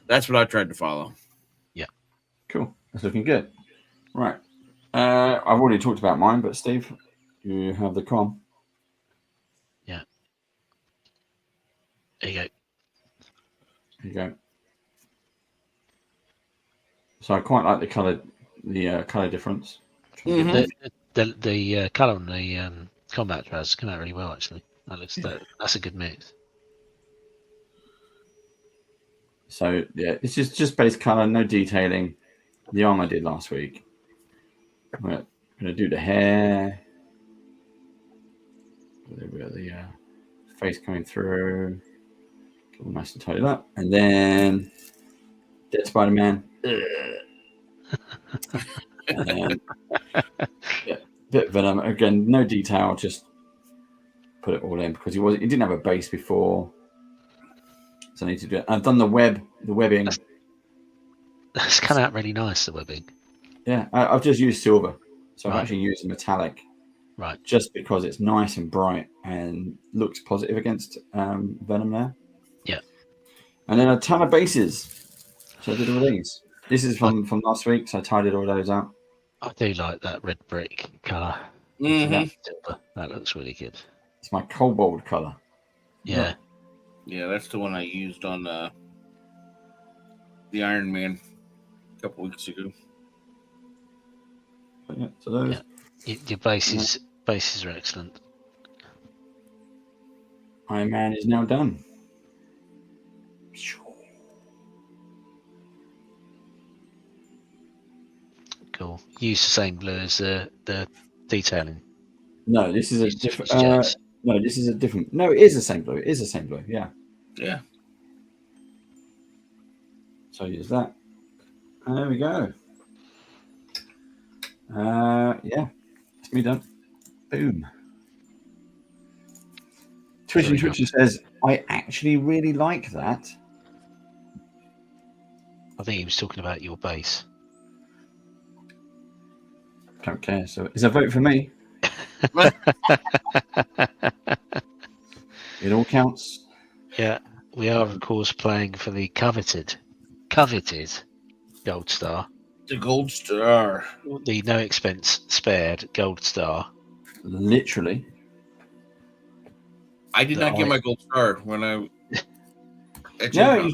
[SPEAKER 3] that's what I tried to follow.
[SPEAKER 2] Yeah.
[SPEAKER 1] Cool. That's looking good. Right. I've already talked about mine, but Steve, you have the com.
[SPEAKER 2] Yeah. There you go.
[SPEAKER 1] There you go. So I quite like the color difference.
[SPEAKER 3] Mm-hmm.
[SPEAKER 2] The color on the combat trousers come out really well. Actually, that's a good mix.
[SPEAKER 1] So yeah, it's just base color, no detailing. The arm I did last week. We're gonna do the hair. The face coming through. Get all nice and tidied up, and then Dead Spider-Man. And yeah, bit of Venom again. No detail, just put it all in because he didn't have a base before, so I need to do it. I've done the webbing.
[SPEAKER 2] That's come out really nice. The webbing.
[SPEAKER 1] Yeah, I've just used silver, so I've
[SPEAKER 2] Right.
[SPEAKER 1] actually used metallic.
[SPEAKER 2] Right.
[SPEAKER 1] Just because it's nice and bright and looks positive against Venom there.
[SPEAKER 2] Yeah.
[SPEAKER 1] And then a ton of bases. So I did all these. This is from last week, so I tidied all those out.
[SPEAKER 2] I do like that red brick colour.
[SPEAKER 3] Mm-hmm.
[SPEAKER 2] That looks really good.
[SPEAKER 1] It's my cobalt color.
[SPEAKER 2] Yeah.
[SPEAKER 3] Yeah, that's the one I used on the Iron Man a couple weeks ago.
[SPEAKER 1] But yeah, so those.
[SPEAKER 2] Yeah. Your bases are excellent.
[SPEAKER 1] Iron Man is now done.
[SPEAKER 2] Cool. Use the same blue as the detailing.
[SPEAKER 1] No, this is a different. No, this is a different. No, it is the same blue. It is the same blue. Yeah.
[SPEAKER 3] Yeah.
[SPEAKER 1] So use that. And there we go. Yeah, it's me done. Boom. Twitch says, I actually really like that.
[SPEAKER 2] I think he was talking about your base.
[SPEAKER 1] Don't care. So it's a vote for me. It all counts.
[SPEAKER 2] Yeah, we are of course playing for the coveted gold star.
[SPEAKER 3] The gold star.
[SPEAKER 2] The no expense spared gold star.
[SPEAKER 1] Literally.
[SPEAKER 3] I did not get my gold star when I.
[SPEAKER 2] No,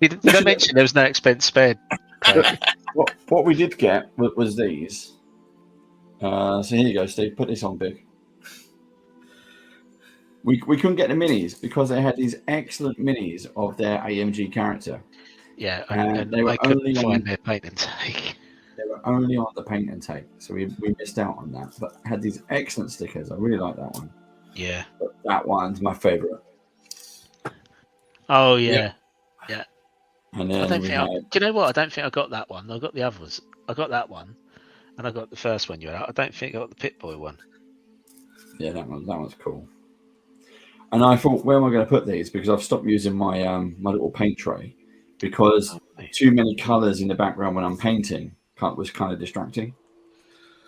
[SPEAKER 2] did I mention there was no expense spared?
[SPEAKER 1] What we did get was these. So here you go, Steve. Put this on big. We couldn't get the minis because they had these excellent minis of their AMG character.
[SPEAKER 2] Yeah,
[SPEAKER 1] and they
[SPEAKER 2] I
[SPEAKER 1] were
[SPEAKER 2] couldn't find their paint and take.
[SPEAKER 1] They were only on the paint and take, so we missed out on that. But had these excellent stickers. I really like that one.
[SPEAKER 2] Yeah,
[SPEAKER 1] but that one's my favorite.
[SPEAKER 2] Oh yeah, yeah.
[SPEAKER 1] And then
[SPEAKER 2] do you know what? I don't think I got that one. I got the others. I got that one, and I got the first one you had. I don't think I got the Pit-Boy one.
[SPEAKER 1] Yeah, that one's cool. And I thought, where am I going to put these? Because I've stopped using my my little paint tray because too many colours in the background when I'm painting was kind of distracting.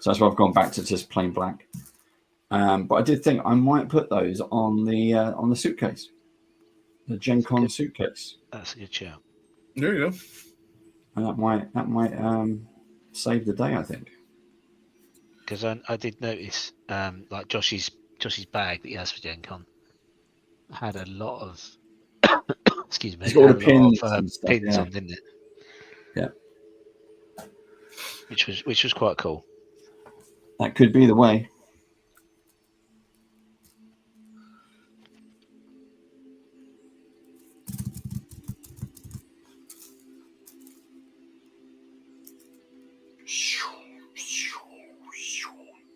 [SPEAKER 1] So that's why I've gone back to just plain black. But I did think I might put those on the suitcase, the Gen Con suitcase.
[SPEAKER 2] That's a good shout.
[SPEAKER 3] There you go.
[SPEAKER 1] And that might save the day, I think.
[SPEAKER 2] Because I did notice, like Josh's bag that he has for Gen Con had a lot of excuse me,
[SPEAKER 1] it's got all the pins,
[SPEAKER 2] pins on, didn't it?
[SPEAKER 1] Yeah.
[SPEAKER 2] Which was quite cool.
[SPEAKER 1] That could be the way.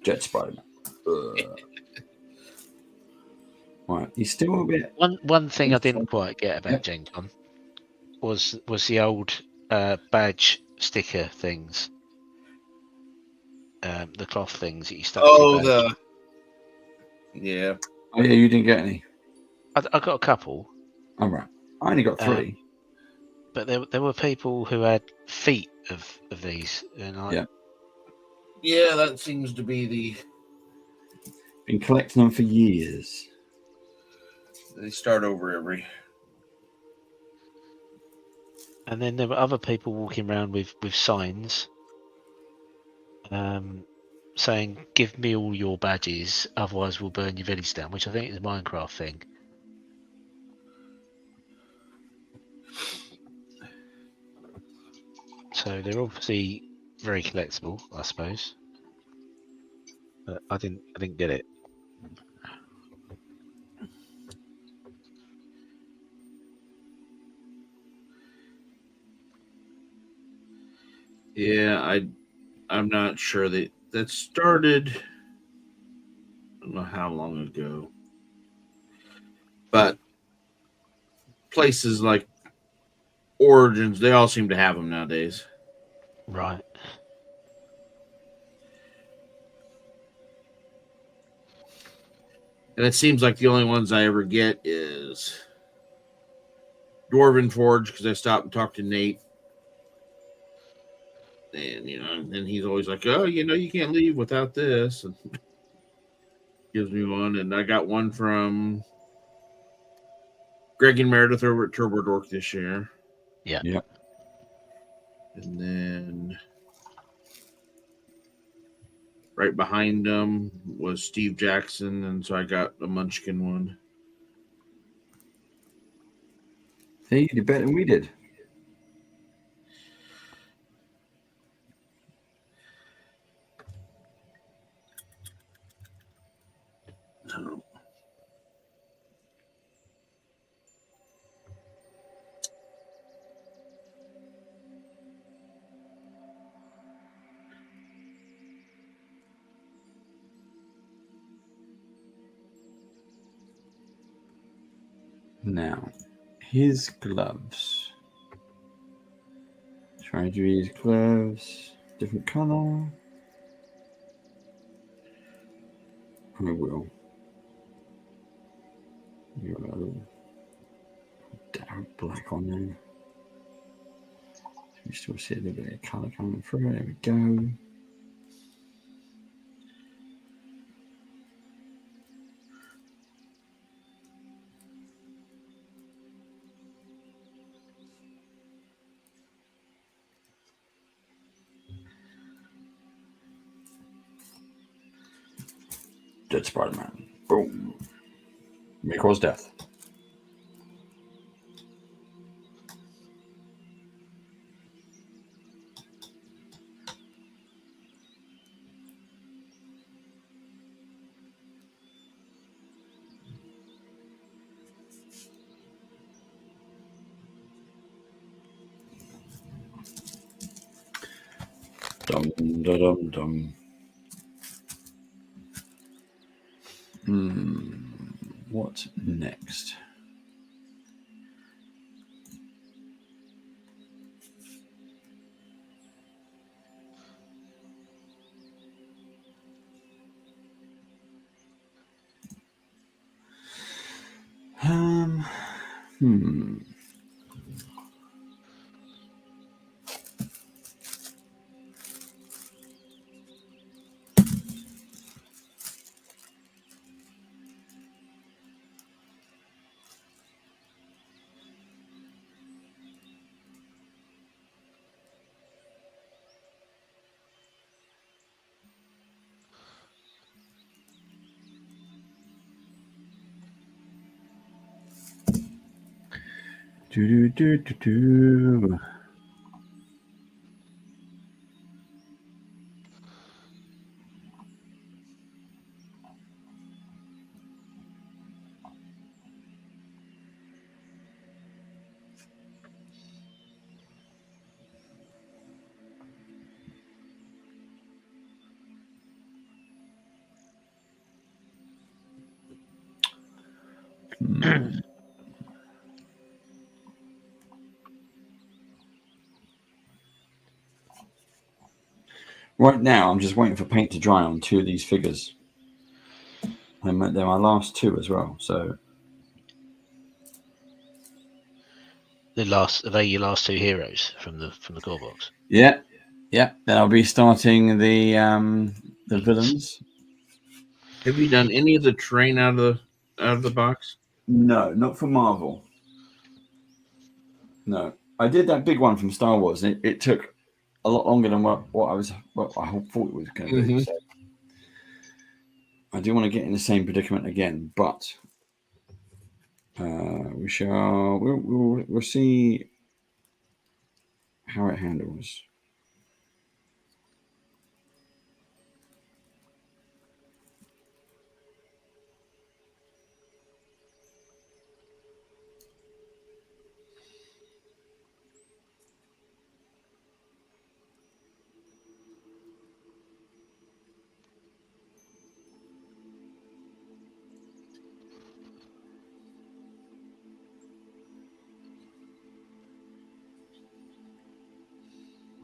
[SPEAKER 1] Jet Spider-Man. Right, he's still a bit.
[SPEAKER 2] One thing I didn't quite get about Gen Con was the old badge sticker things. the cloth things that you stuck in your bag.
[SPEAKER 3] Yeah.
[SPEAKER 1] Oh yeah, you didn't get any.
[SPEAKER 2] I got a couple.
[SPEAKER 1] All right, I only got 3.
[SPEAKER 2] But there were people who had feet of these, and
[SPEAKER 3] Yeah, that seems to be
[SPEAKER 1] Been collecting them for years.
[SPEAKER 3] they start over every.
[SPEAKER 2] And then there were other people walking around with signs, saying, "Give me all your badges, otherwise we'll burn your village down," which I think is a Minecraft thing. So they're obviously very collectible, I suppose. But I didn't get it.
[SPEAKER 3] Yeah, I'm not sure that started. I don't know how long ago, but places like Origins, they all seem to have them nowadays.
[SPEAKER 2] Right.
[SPEAKER 3] And it seems like the only ones I ever get is Dwarven Forge, because I stopped and talked to Nate. And, and he's always like, oh, you can't leave without this. And gives me one. And I got one from Greg and Meredith over at Turbo Dork this year.
[SPEAKER 2] Yeah.
[SPEAKER 1] Yep.
[SPEAKER 3] And then right behind them was Steve Jackson. And so I got a Munchkin one.
[SPEAKER 1] See, you did better than we did. Now, his gloves. Try to do his gloves. Different color. I will. You got a little dark black on there. You still see a little bit of color coming through. There we go. Dead Spider-Man. Boom. May cause death. Dum da dum dum. What's next? Do do do do do. Right now, I'm just waiting for paint to dry on 2 of these figures. And they're my last 2 as well. So
[SPEAKER 2] are they your last 2 heroes from the core box?
[SPEAKER 1] yeah. Then I'll be starting the villains.
[SPEAKER 3] Have you done any of the terrain out of the box?
[SPEAKER 1] No, not for Marvel. No, I did that big one from Star Wars, and it took a lot longer than what I thought it was going to be. So I do want to get in the same predicament again, but we'll see how it handles.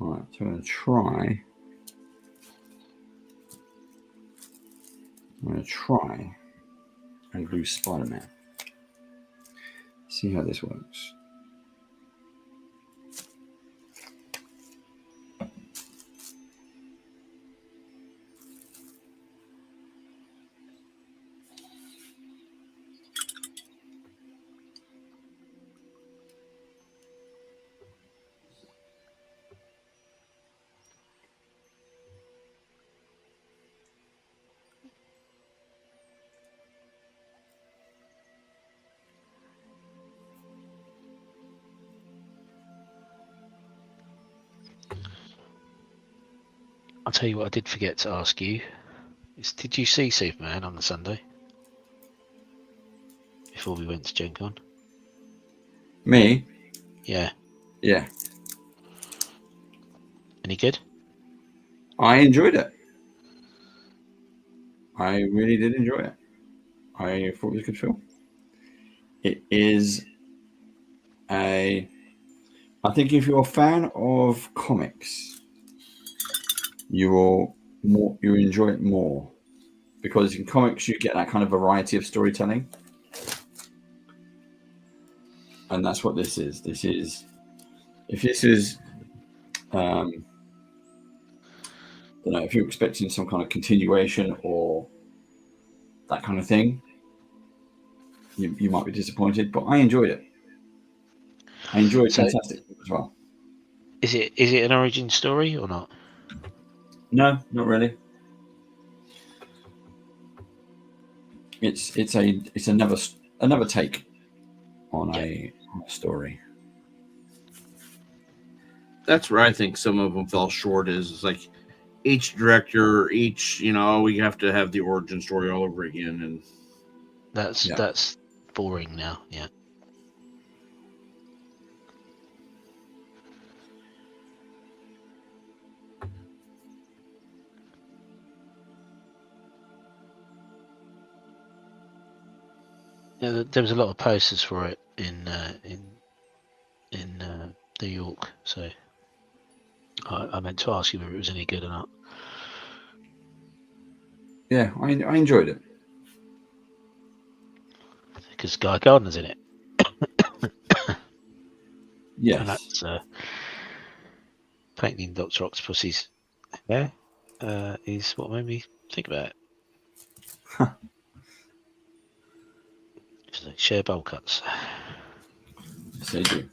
[SPEAKER 1] All right, so I'm going to try and glue Spider-Man. See how this works.
[SPEAKER 2] I'll tell you what I did forget to ask you. Did you see Superman on the Sunday? Before we went to Gen Con?
[SPEAKER 1] Me?
[SPEAKER 2] Yeah.
[SPEAKER 1] Yeah.
[SPEAKER 2] Any good?
[SPEAKER 1] I enjoyed it. I really did enjoy it. I thought it was a good film. It is I think if you're a fan of comics, you enjoy it more, because in comics you get that kind of variety of storytelling, and that's what this is. If you're expecting some kind of continuation or that kind of thing, you might be disappointed. But I enjoyed it. I enjoyed Fantastic as well.
[SPEAKER 2] Is it an origin story or not?
[SPEAKER 1] No, not really. It's another take on a story.
[SPEAKER 3] That's where I think some of them fell short. Is like each director, we have to have the origin story all over again, and
[SPEAKER 2] that's boring now. Yeah. Yeah, there was a lot of posters for it in New York, so I meant to ask you whether it was any good or not.
[SPEAKER 1] Yeah, I enjoyed it.
[SPEAKER 2] Because Guy Gardner's in it.
[SPEAKER 1] Yes.
[SPEAKER 2] And that's painting Dr. Octopus's hair is what made me think about it. Just like share bowl cuts.
[SPEAKER 1] Yes, they do.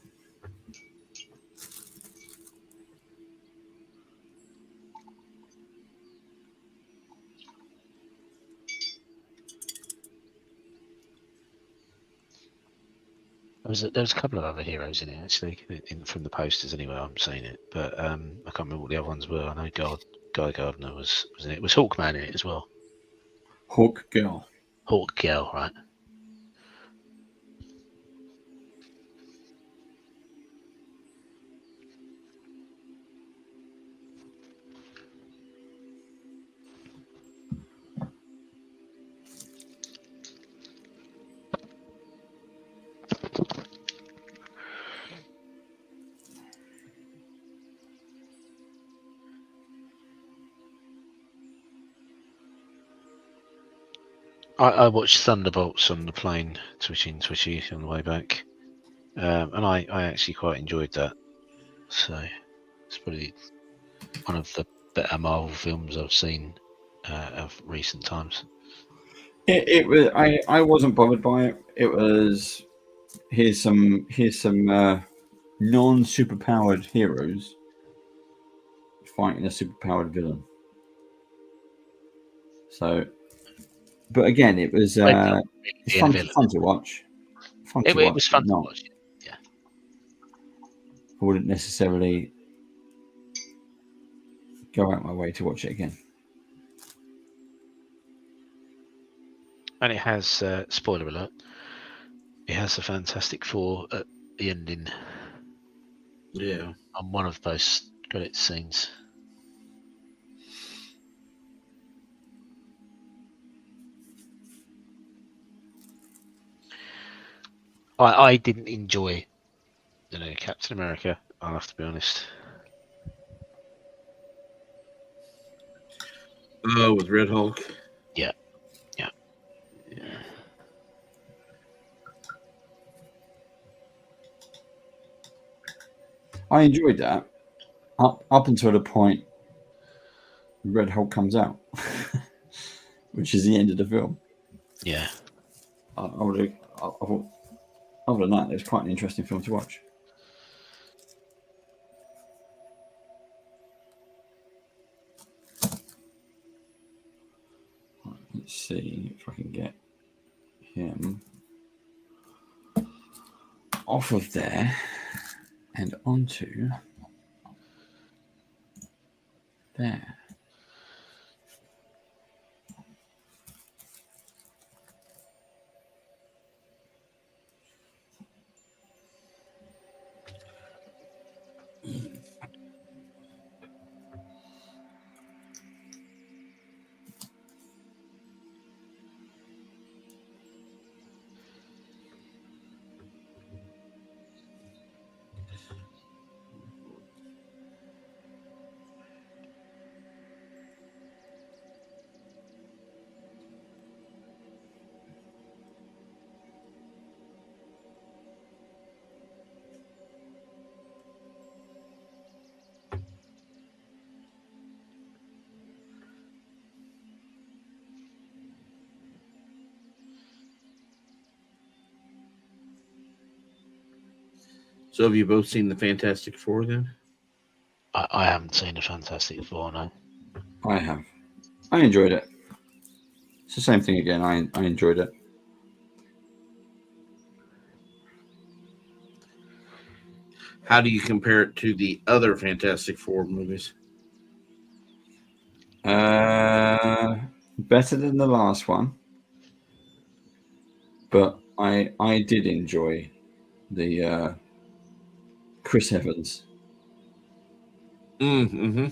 [SPEAKER 2] There was a couple of other heroes in it actually, from the posters anyway. I'm saying it, but I can't remember what the other ones were. I know Guy Gardner was in it. Was Hawkman in it as well?
[SPEAKER 1] Hawk Girl,
[SPEAKER 2] right? I watched Thunderbolts on the plane, twitchy on the way back, and I actually quite enjoyed that. So it's probably one of the better Marvel films I've seen of recent times.
[SPEAKER 1] It was. I wasn't bothered by it. It was here's some non-superpowered heroes fighting a superpowered villain. So, but again, it was it's fun to watch.
[SPEAKER 2] It was fun to watch. Yeah,
[SPEAKER 1] I wouldn't necessarily go out my way to watch it again.
[SPEAKER 2] and it has spoiler alert. It has the Fantastic Four at the ending.
[SPEAKER 3] Yeah.
[SPEAKER 2] On one of those credit scenes. I didn't enjoy, Captain America. I'll have to be honest.
[SPEAKER 3] Oh, with Red Hulk.
[SPEAKER 2] Yeah.
[SPEAKER 1] I enjoyed that up until the point Red Hulk comes out, which is the end of the film.
[SPEAKER 2] Yeah.
[SPEAKER 1] Other than that, it was quite an interesting film to watch. Let's see if I can get him off of there and onto there.
[SPEAKER 3] So have you both seen the Fantastic Four then?
[SPEAKER 2] I haven't seen the Fantastic Four, no.
[SPEAKER 1] I have. I enjoyed it. It's the same thing again. I enjoyed it.
[SPEAKER 3] How do you compare it to the other Fantastic Four movies?
[SPEAKER 1] Better than the last one, but I did enjoy the Chris Evans.
[SPEAKER 3] Mm-hmm.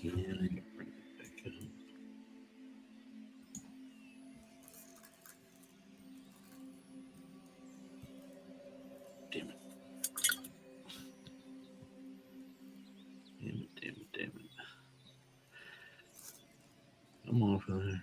[SPEAKER 3] Again. Damn it. Damn it. Come on, fella.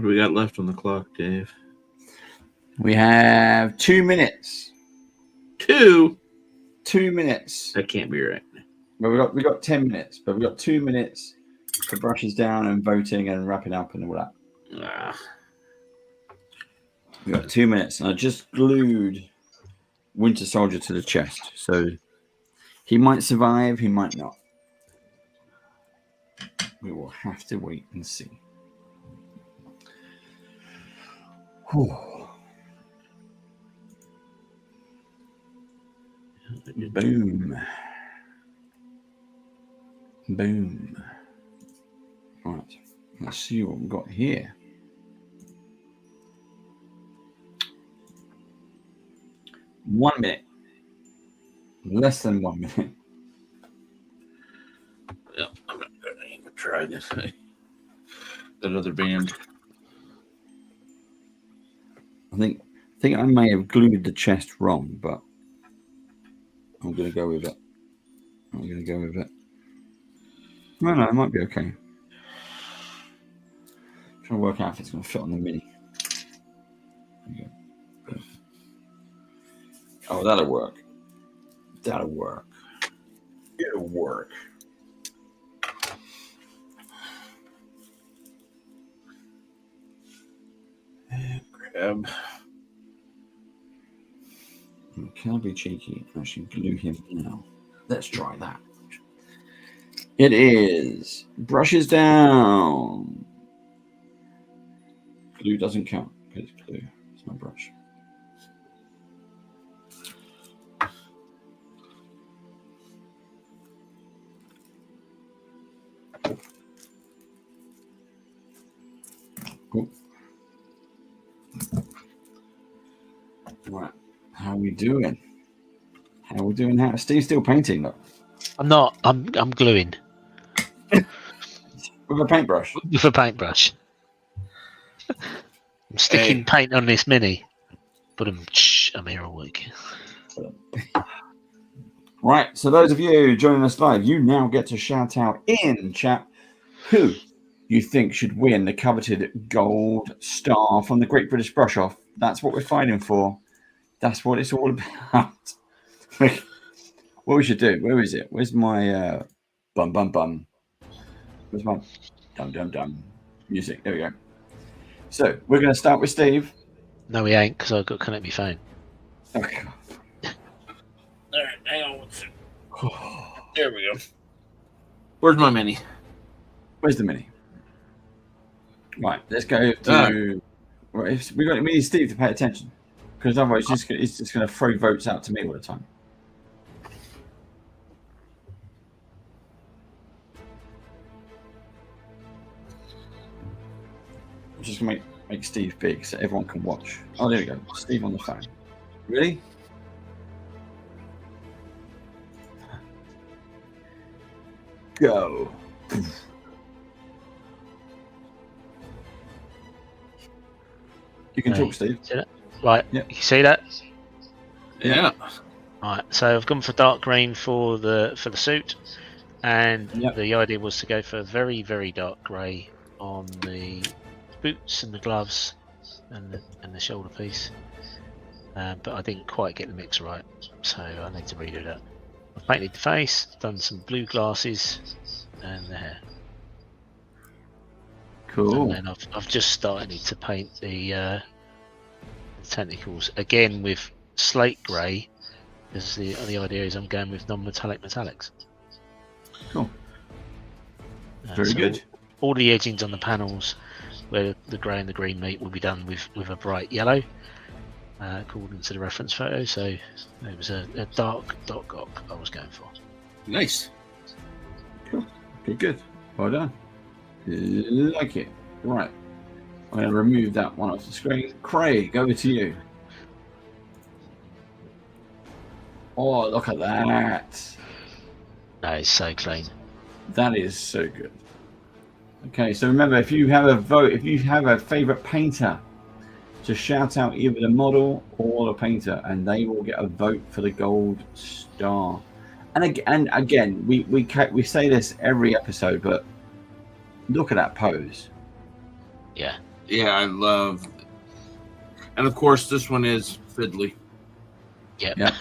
[SPEAKER 3] What do we got left on the clock, Dave?
[SPEAKER 1] We have 2 minutes.
[SPEAKER 3] 2
[SPEAKER 1] minutes.
[SPEAKER 3] That can't be right.
[SPEAKER 1] Well, we got 10 minutes, but we got 2 minutes for brushes down and voting and wrapping up and all that. We got 2 minutes, and I just glued Winter Soldier to the chest, so he might survive, he might not. We will have to wait and see. Whew. Boom. Boom. Right. Let's see what we've got here. One minute. Less than 1 minute.
[SPEAKER 3] Yeah, I'm gonna try this. That other band.
[SPEAKER 1] I think I may have glued the chest wrong, but I'm going to go with it. No, it might be okay. I'm trying to work out if it's going to fit on the mini. There you go. Oh, that'll work. It'll work.
[SPEAKER 3] Grab.
[SPEAKER 1] Can I be cheeky and actually glue him now? Let's try that. It is brushes down. Glue doesn't count because it's glue. It's not brush. Cool. Right. How are we doing? Steve's still painting, look.
[SPEAKER 2] I'm not. I'm gluing
[SPEAKER 1] With a paintbrush.
[SPEAKER 2] with a paintbrush. I'm sticking paint on this mini, but I'm here all week.
[SPEAKER 1] Right. So those of you joining us live, you now get to shout out in chat who you think should win the coveted gold star from the Great British Brush Off. That's what we're fighting for. That's what it's all about. What we should do? Where is it? Where's my bum? Where's my dum music? There we go. So we're going to start with Steve.
[SPEAKER 2] No, we ain't, because I've got to connect my phone.
[SPEAKER 1] Okay.
[SPEAKER 3] All right, hang on one second. There we go. Where's my mini?
[SPEAKER 1] Where's the mini? Right, let's go to. Right, we need Steve to pay attention, because otherwise he's just going to throw votes out to me all the time. I'm just going to make Steve big so everyone can watch. Oh, there we go. Steve on the phone. Ready? Go. You can talk, Steve.
[SPEAKER 2] See that? Right.
[SPEAKER 1] Yep.
[SPEAKER 2] You see that?
[SPEAKER 3] Yeah.
[SPEAKER 2] Right. So I've gone for dark green for the suit, and
[SPEAKER 1] Yep.
[SPEAKER 2] the idea was to go for very, very dark grey on the boots and the gloves and the shoulder piece. But I didn't quite get the mix right, so I need to redo that. I've painted the face, done some blue glasses, and the hair.
[SPEAKER 1] Cool.
[SPEAKER 2] And then I've just started to paint the tentacles again with slate grey, because the idea is I'm going with non-metallic metallics.
[SPEAKER 1] Cool. Very good.
[SPEAKER 2] All the edgings on the panels where the grey and the green meet will be done with a bright yellow, according to the reference photo. So it was a dark ock I was going for.
[SPEAKER 3] Nice.
[SPEAKER 1] Cool. Okay, good. Well done. Like it. Right. I'm going to remove that one off the screen. Craig, over to you. Oh, look at that.
[SPEAKER 2] That is so clean.
[SPEAKER 1] That is so good. Okay, so remember, if you have a vote, if you have a favorite painter, just shout out either the model or the painter, and they will get a vote for the gold star. And again, we say this every episode, but look at that pose.
[SPEAKER 2] Yeah.
[SPEAKER 3] Yeah, I love. And of course, this one is fiddly.
[SPEAKER 2] Yeah.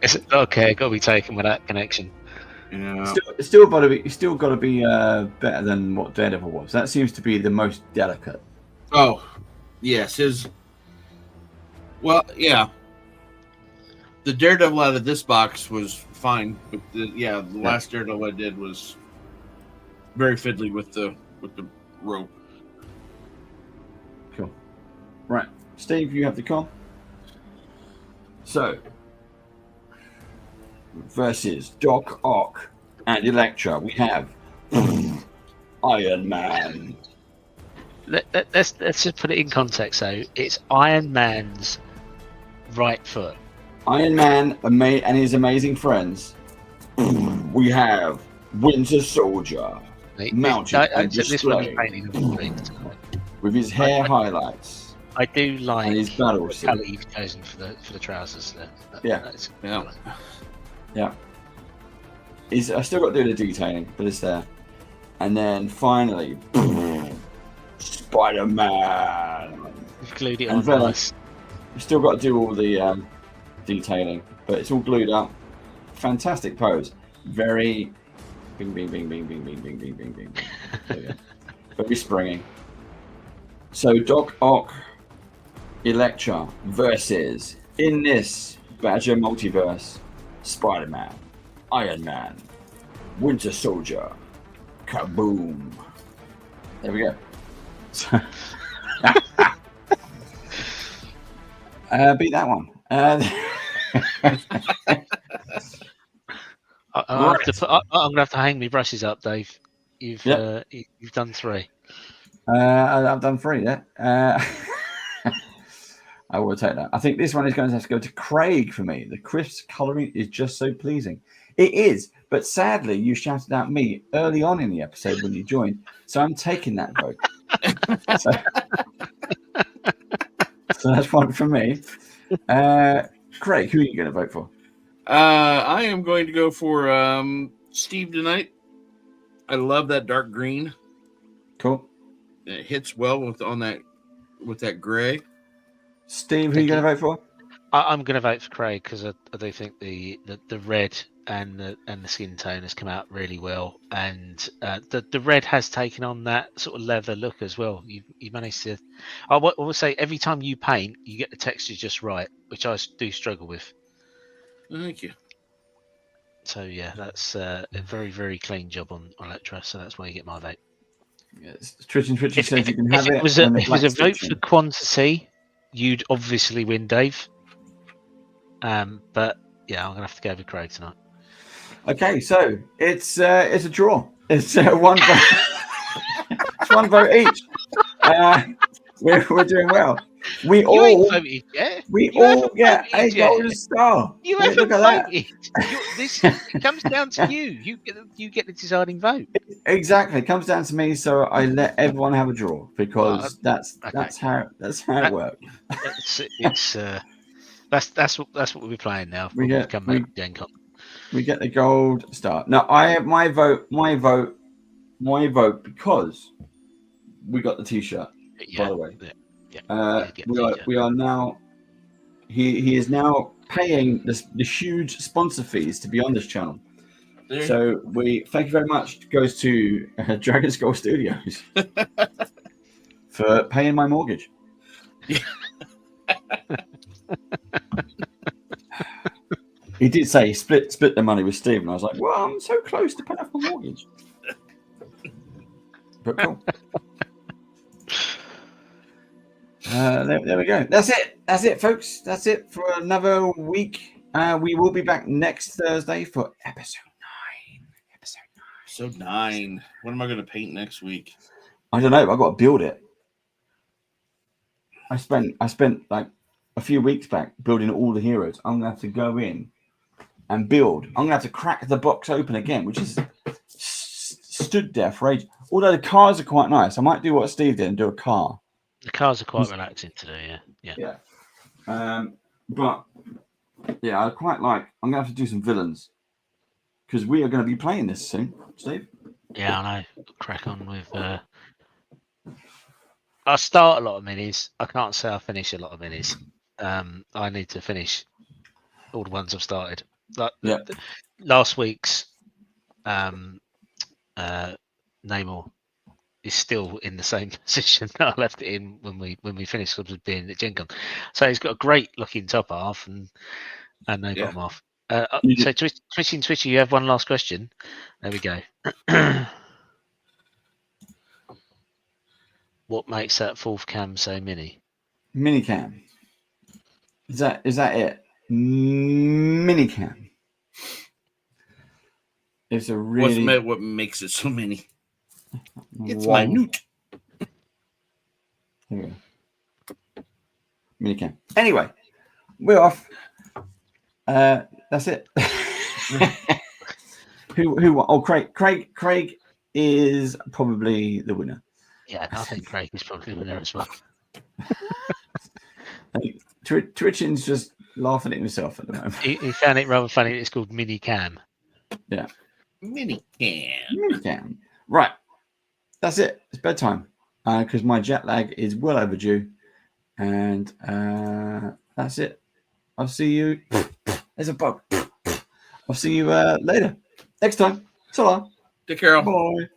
[SPEAKER 2] It's okay. Got to be taken with that connection.
[SPEAKER 3] Yeah.
[SPEAKER 1] It's still got to be better than what Daredevil was. That seems to be the most delicate.
[SPEAKER 3] Oh, yes. Well, yeah. The Daredevil out of this box was fine, but the last Daredevil I did was very fiddly with the rope.
[SPEAKER 1] Cool. Right, Steve, you have the con. So versus Doc Ock and Elektra, we have Iron Man.
[SPEAKER 2] Let's just put it in context. So it's Iron Man's right foot.
[SPEAKER 1] Iron Man and his amazing friends. We have Winter Soldier mounted and displayed with his hair highlights.
[SPEAKER 2] I do like
[SPEAKER 1] and his battle
[SPEAKER 2] the
[SPEAKER 1] suit.
[SPEAKER 2] colour you've chosen for the trousers.
[SPEAKER 1] Yeah.
[SPEAKER 2] Yeah.
[SPEAKER 1] I still got to do the detailing, but it's there. And then finally, Spider-Man.
[SPEAKER 2] You've glued it
[SPEAKER 1] And
[SPEAKER 2] on
[SPEAKER 1] then
[SPEAKER 2] nice.
[SPEAKER 1] We've still got to do all the detailing, but it's all glued up. Fantastic pose. Very bing, bing, bing, bing, bing, bing, bing, bing, bing, bing. There you go. Very springy. So Doc Ock, Elektra versus, in this Badger multiverse, Spider-Man, Iron Man, Winter Soldier, kaboom. There we go. Beat that one.
[SPEAKER 2] I'm gonna have to hang my brushes up, Dave. You've done 3.
[SPEAKER 1] I've done 3. Yeah. I will take that. I think this one is going to have to go to Craig for me. The crisp colouring is just so pleasing. It is, but sadly, you shouted at me early on in the episode when you joined, so I'm taking that vote. So that's one for me. Craig, who are you going to vote for?
[SPEAKER 3] I am going to go for Steve tonight. I love that dark green.
[SPEAKER 1] Cool.
[SPEAKER 3] It hits well with that gray.
[SPEAKER 1] Steve, who are you going to vote for?
[SPEAKER 2] I'm going to vote for Craig because I do think the red and the skin tone has come out really well, and the red has taken on that sort of leather look as well. You managed to. I will say every time you paint, you get the texture just right, which I do struggle with.
[SPEAKER 3] Thank you.
[SPEAKER 2] So yeah, that's a very, very clean job on Elektra. So that's why you get my vote.
[SPEAKER 1] Yes. Twitch says you can have it.
[SPEAKER 2] If it was a vote for quantity, you'd obviously win, Dave. But yeah, I'm gonna have to go with Craig tonight.
[SPEAKER 1] Okay, so it's a draw. It's one vote. It's one vote each. We're doing well. We all get a golden star.
[SPEAKER 2] You haven't voted. It comes down to you. You get the deciding vote.
[SPEAKER 1] Exactly, it comes down to me. So I let everyone have a draw because that's how it works.
[SPEAKER 2] That's what we'll be playing now. We get
[SPEAKER 1] the gold star. Now I have my vote because we got the T-shirt. By the way, we are now. He is now paying the huge sponsor fees to be on this channel. So we thank you very much. It goes to Dragon Skull Studios for paying my mortgage. He did say he split the money with Steve, and I was like, "Well, I'm so close to paying off my mortgage." But cool. There we go. That's it, folks. That's it for another week. We will be back next Thursday for episode 9.
[SPEAKER 3] Episode 9. What am I going to paint next week?
[SPEAKER 1] I don't know. I've got to build it. I spent like a few weeks back building all the heroes. I'm going to have to go in and build. I'm going to have to crack the box open again, which is stood there for ages. Although the cars are quite nice. I might do what Steve did and do a car.
[SPEAKER 2] The cars are quite relaxing to do,
[SPEAKER 1] yeah. But yeah, I quite like. I'm going to have to do some villains because we are going to be playing this soon, Steve.
[SPEAKER 2] Yeah, I know. Crack on with I start a lot of minis. I can't say I finish a lot of minis. I need to finish all the ones I've started. Like last week's Namor is still in the same position that I left it in when we finished being at Gen Con. So he's got a great looking top half and no bottom half. So Twitchy, you have one last question. There we go. What makes that fourth cam so mini?
[SPEAKER 1] Mini cam. Is that it? Mini cam. It's a really
[SPEAKER 3] what makes it so mini. It's minute.
[SPEAKER 1] Here we go. Mini cam. Anyway, we're off. That's it. Who won? Oh, Craig is probably the winner.
[SPEAKER 2] Yeah, I think Craig is probably the winner as well.
[SPEAKER 1] Twitching's just laughing at himself at the moment.
[SPEAKER 2] He found it rather funny. It's called mini cam.
[SPEAKER 1] Yeah.
[SPEAKER 3] Mini cam.
[SPEAKER 1] Mini cam. Right. That's it. It's bedtime. Because my jet lag is well overdue. And that's it. I'll see you. There's a bug. I'll see you later. Next time. So long.
[SPEAKER 3] Take care.
[SPEAKER 1] Bye.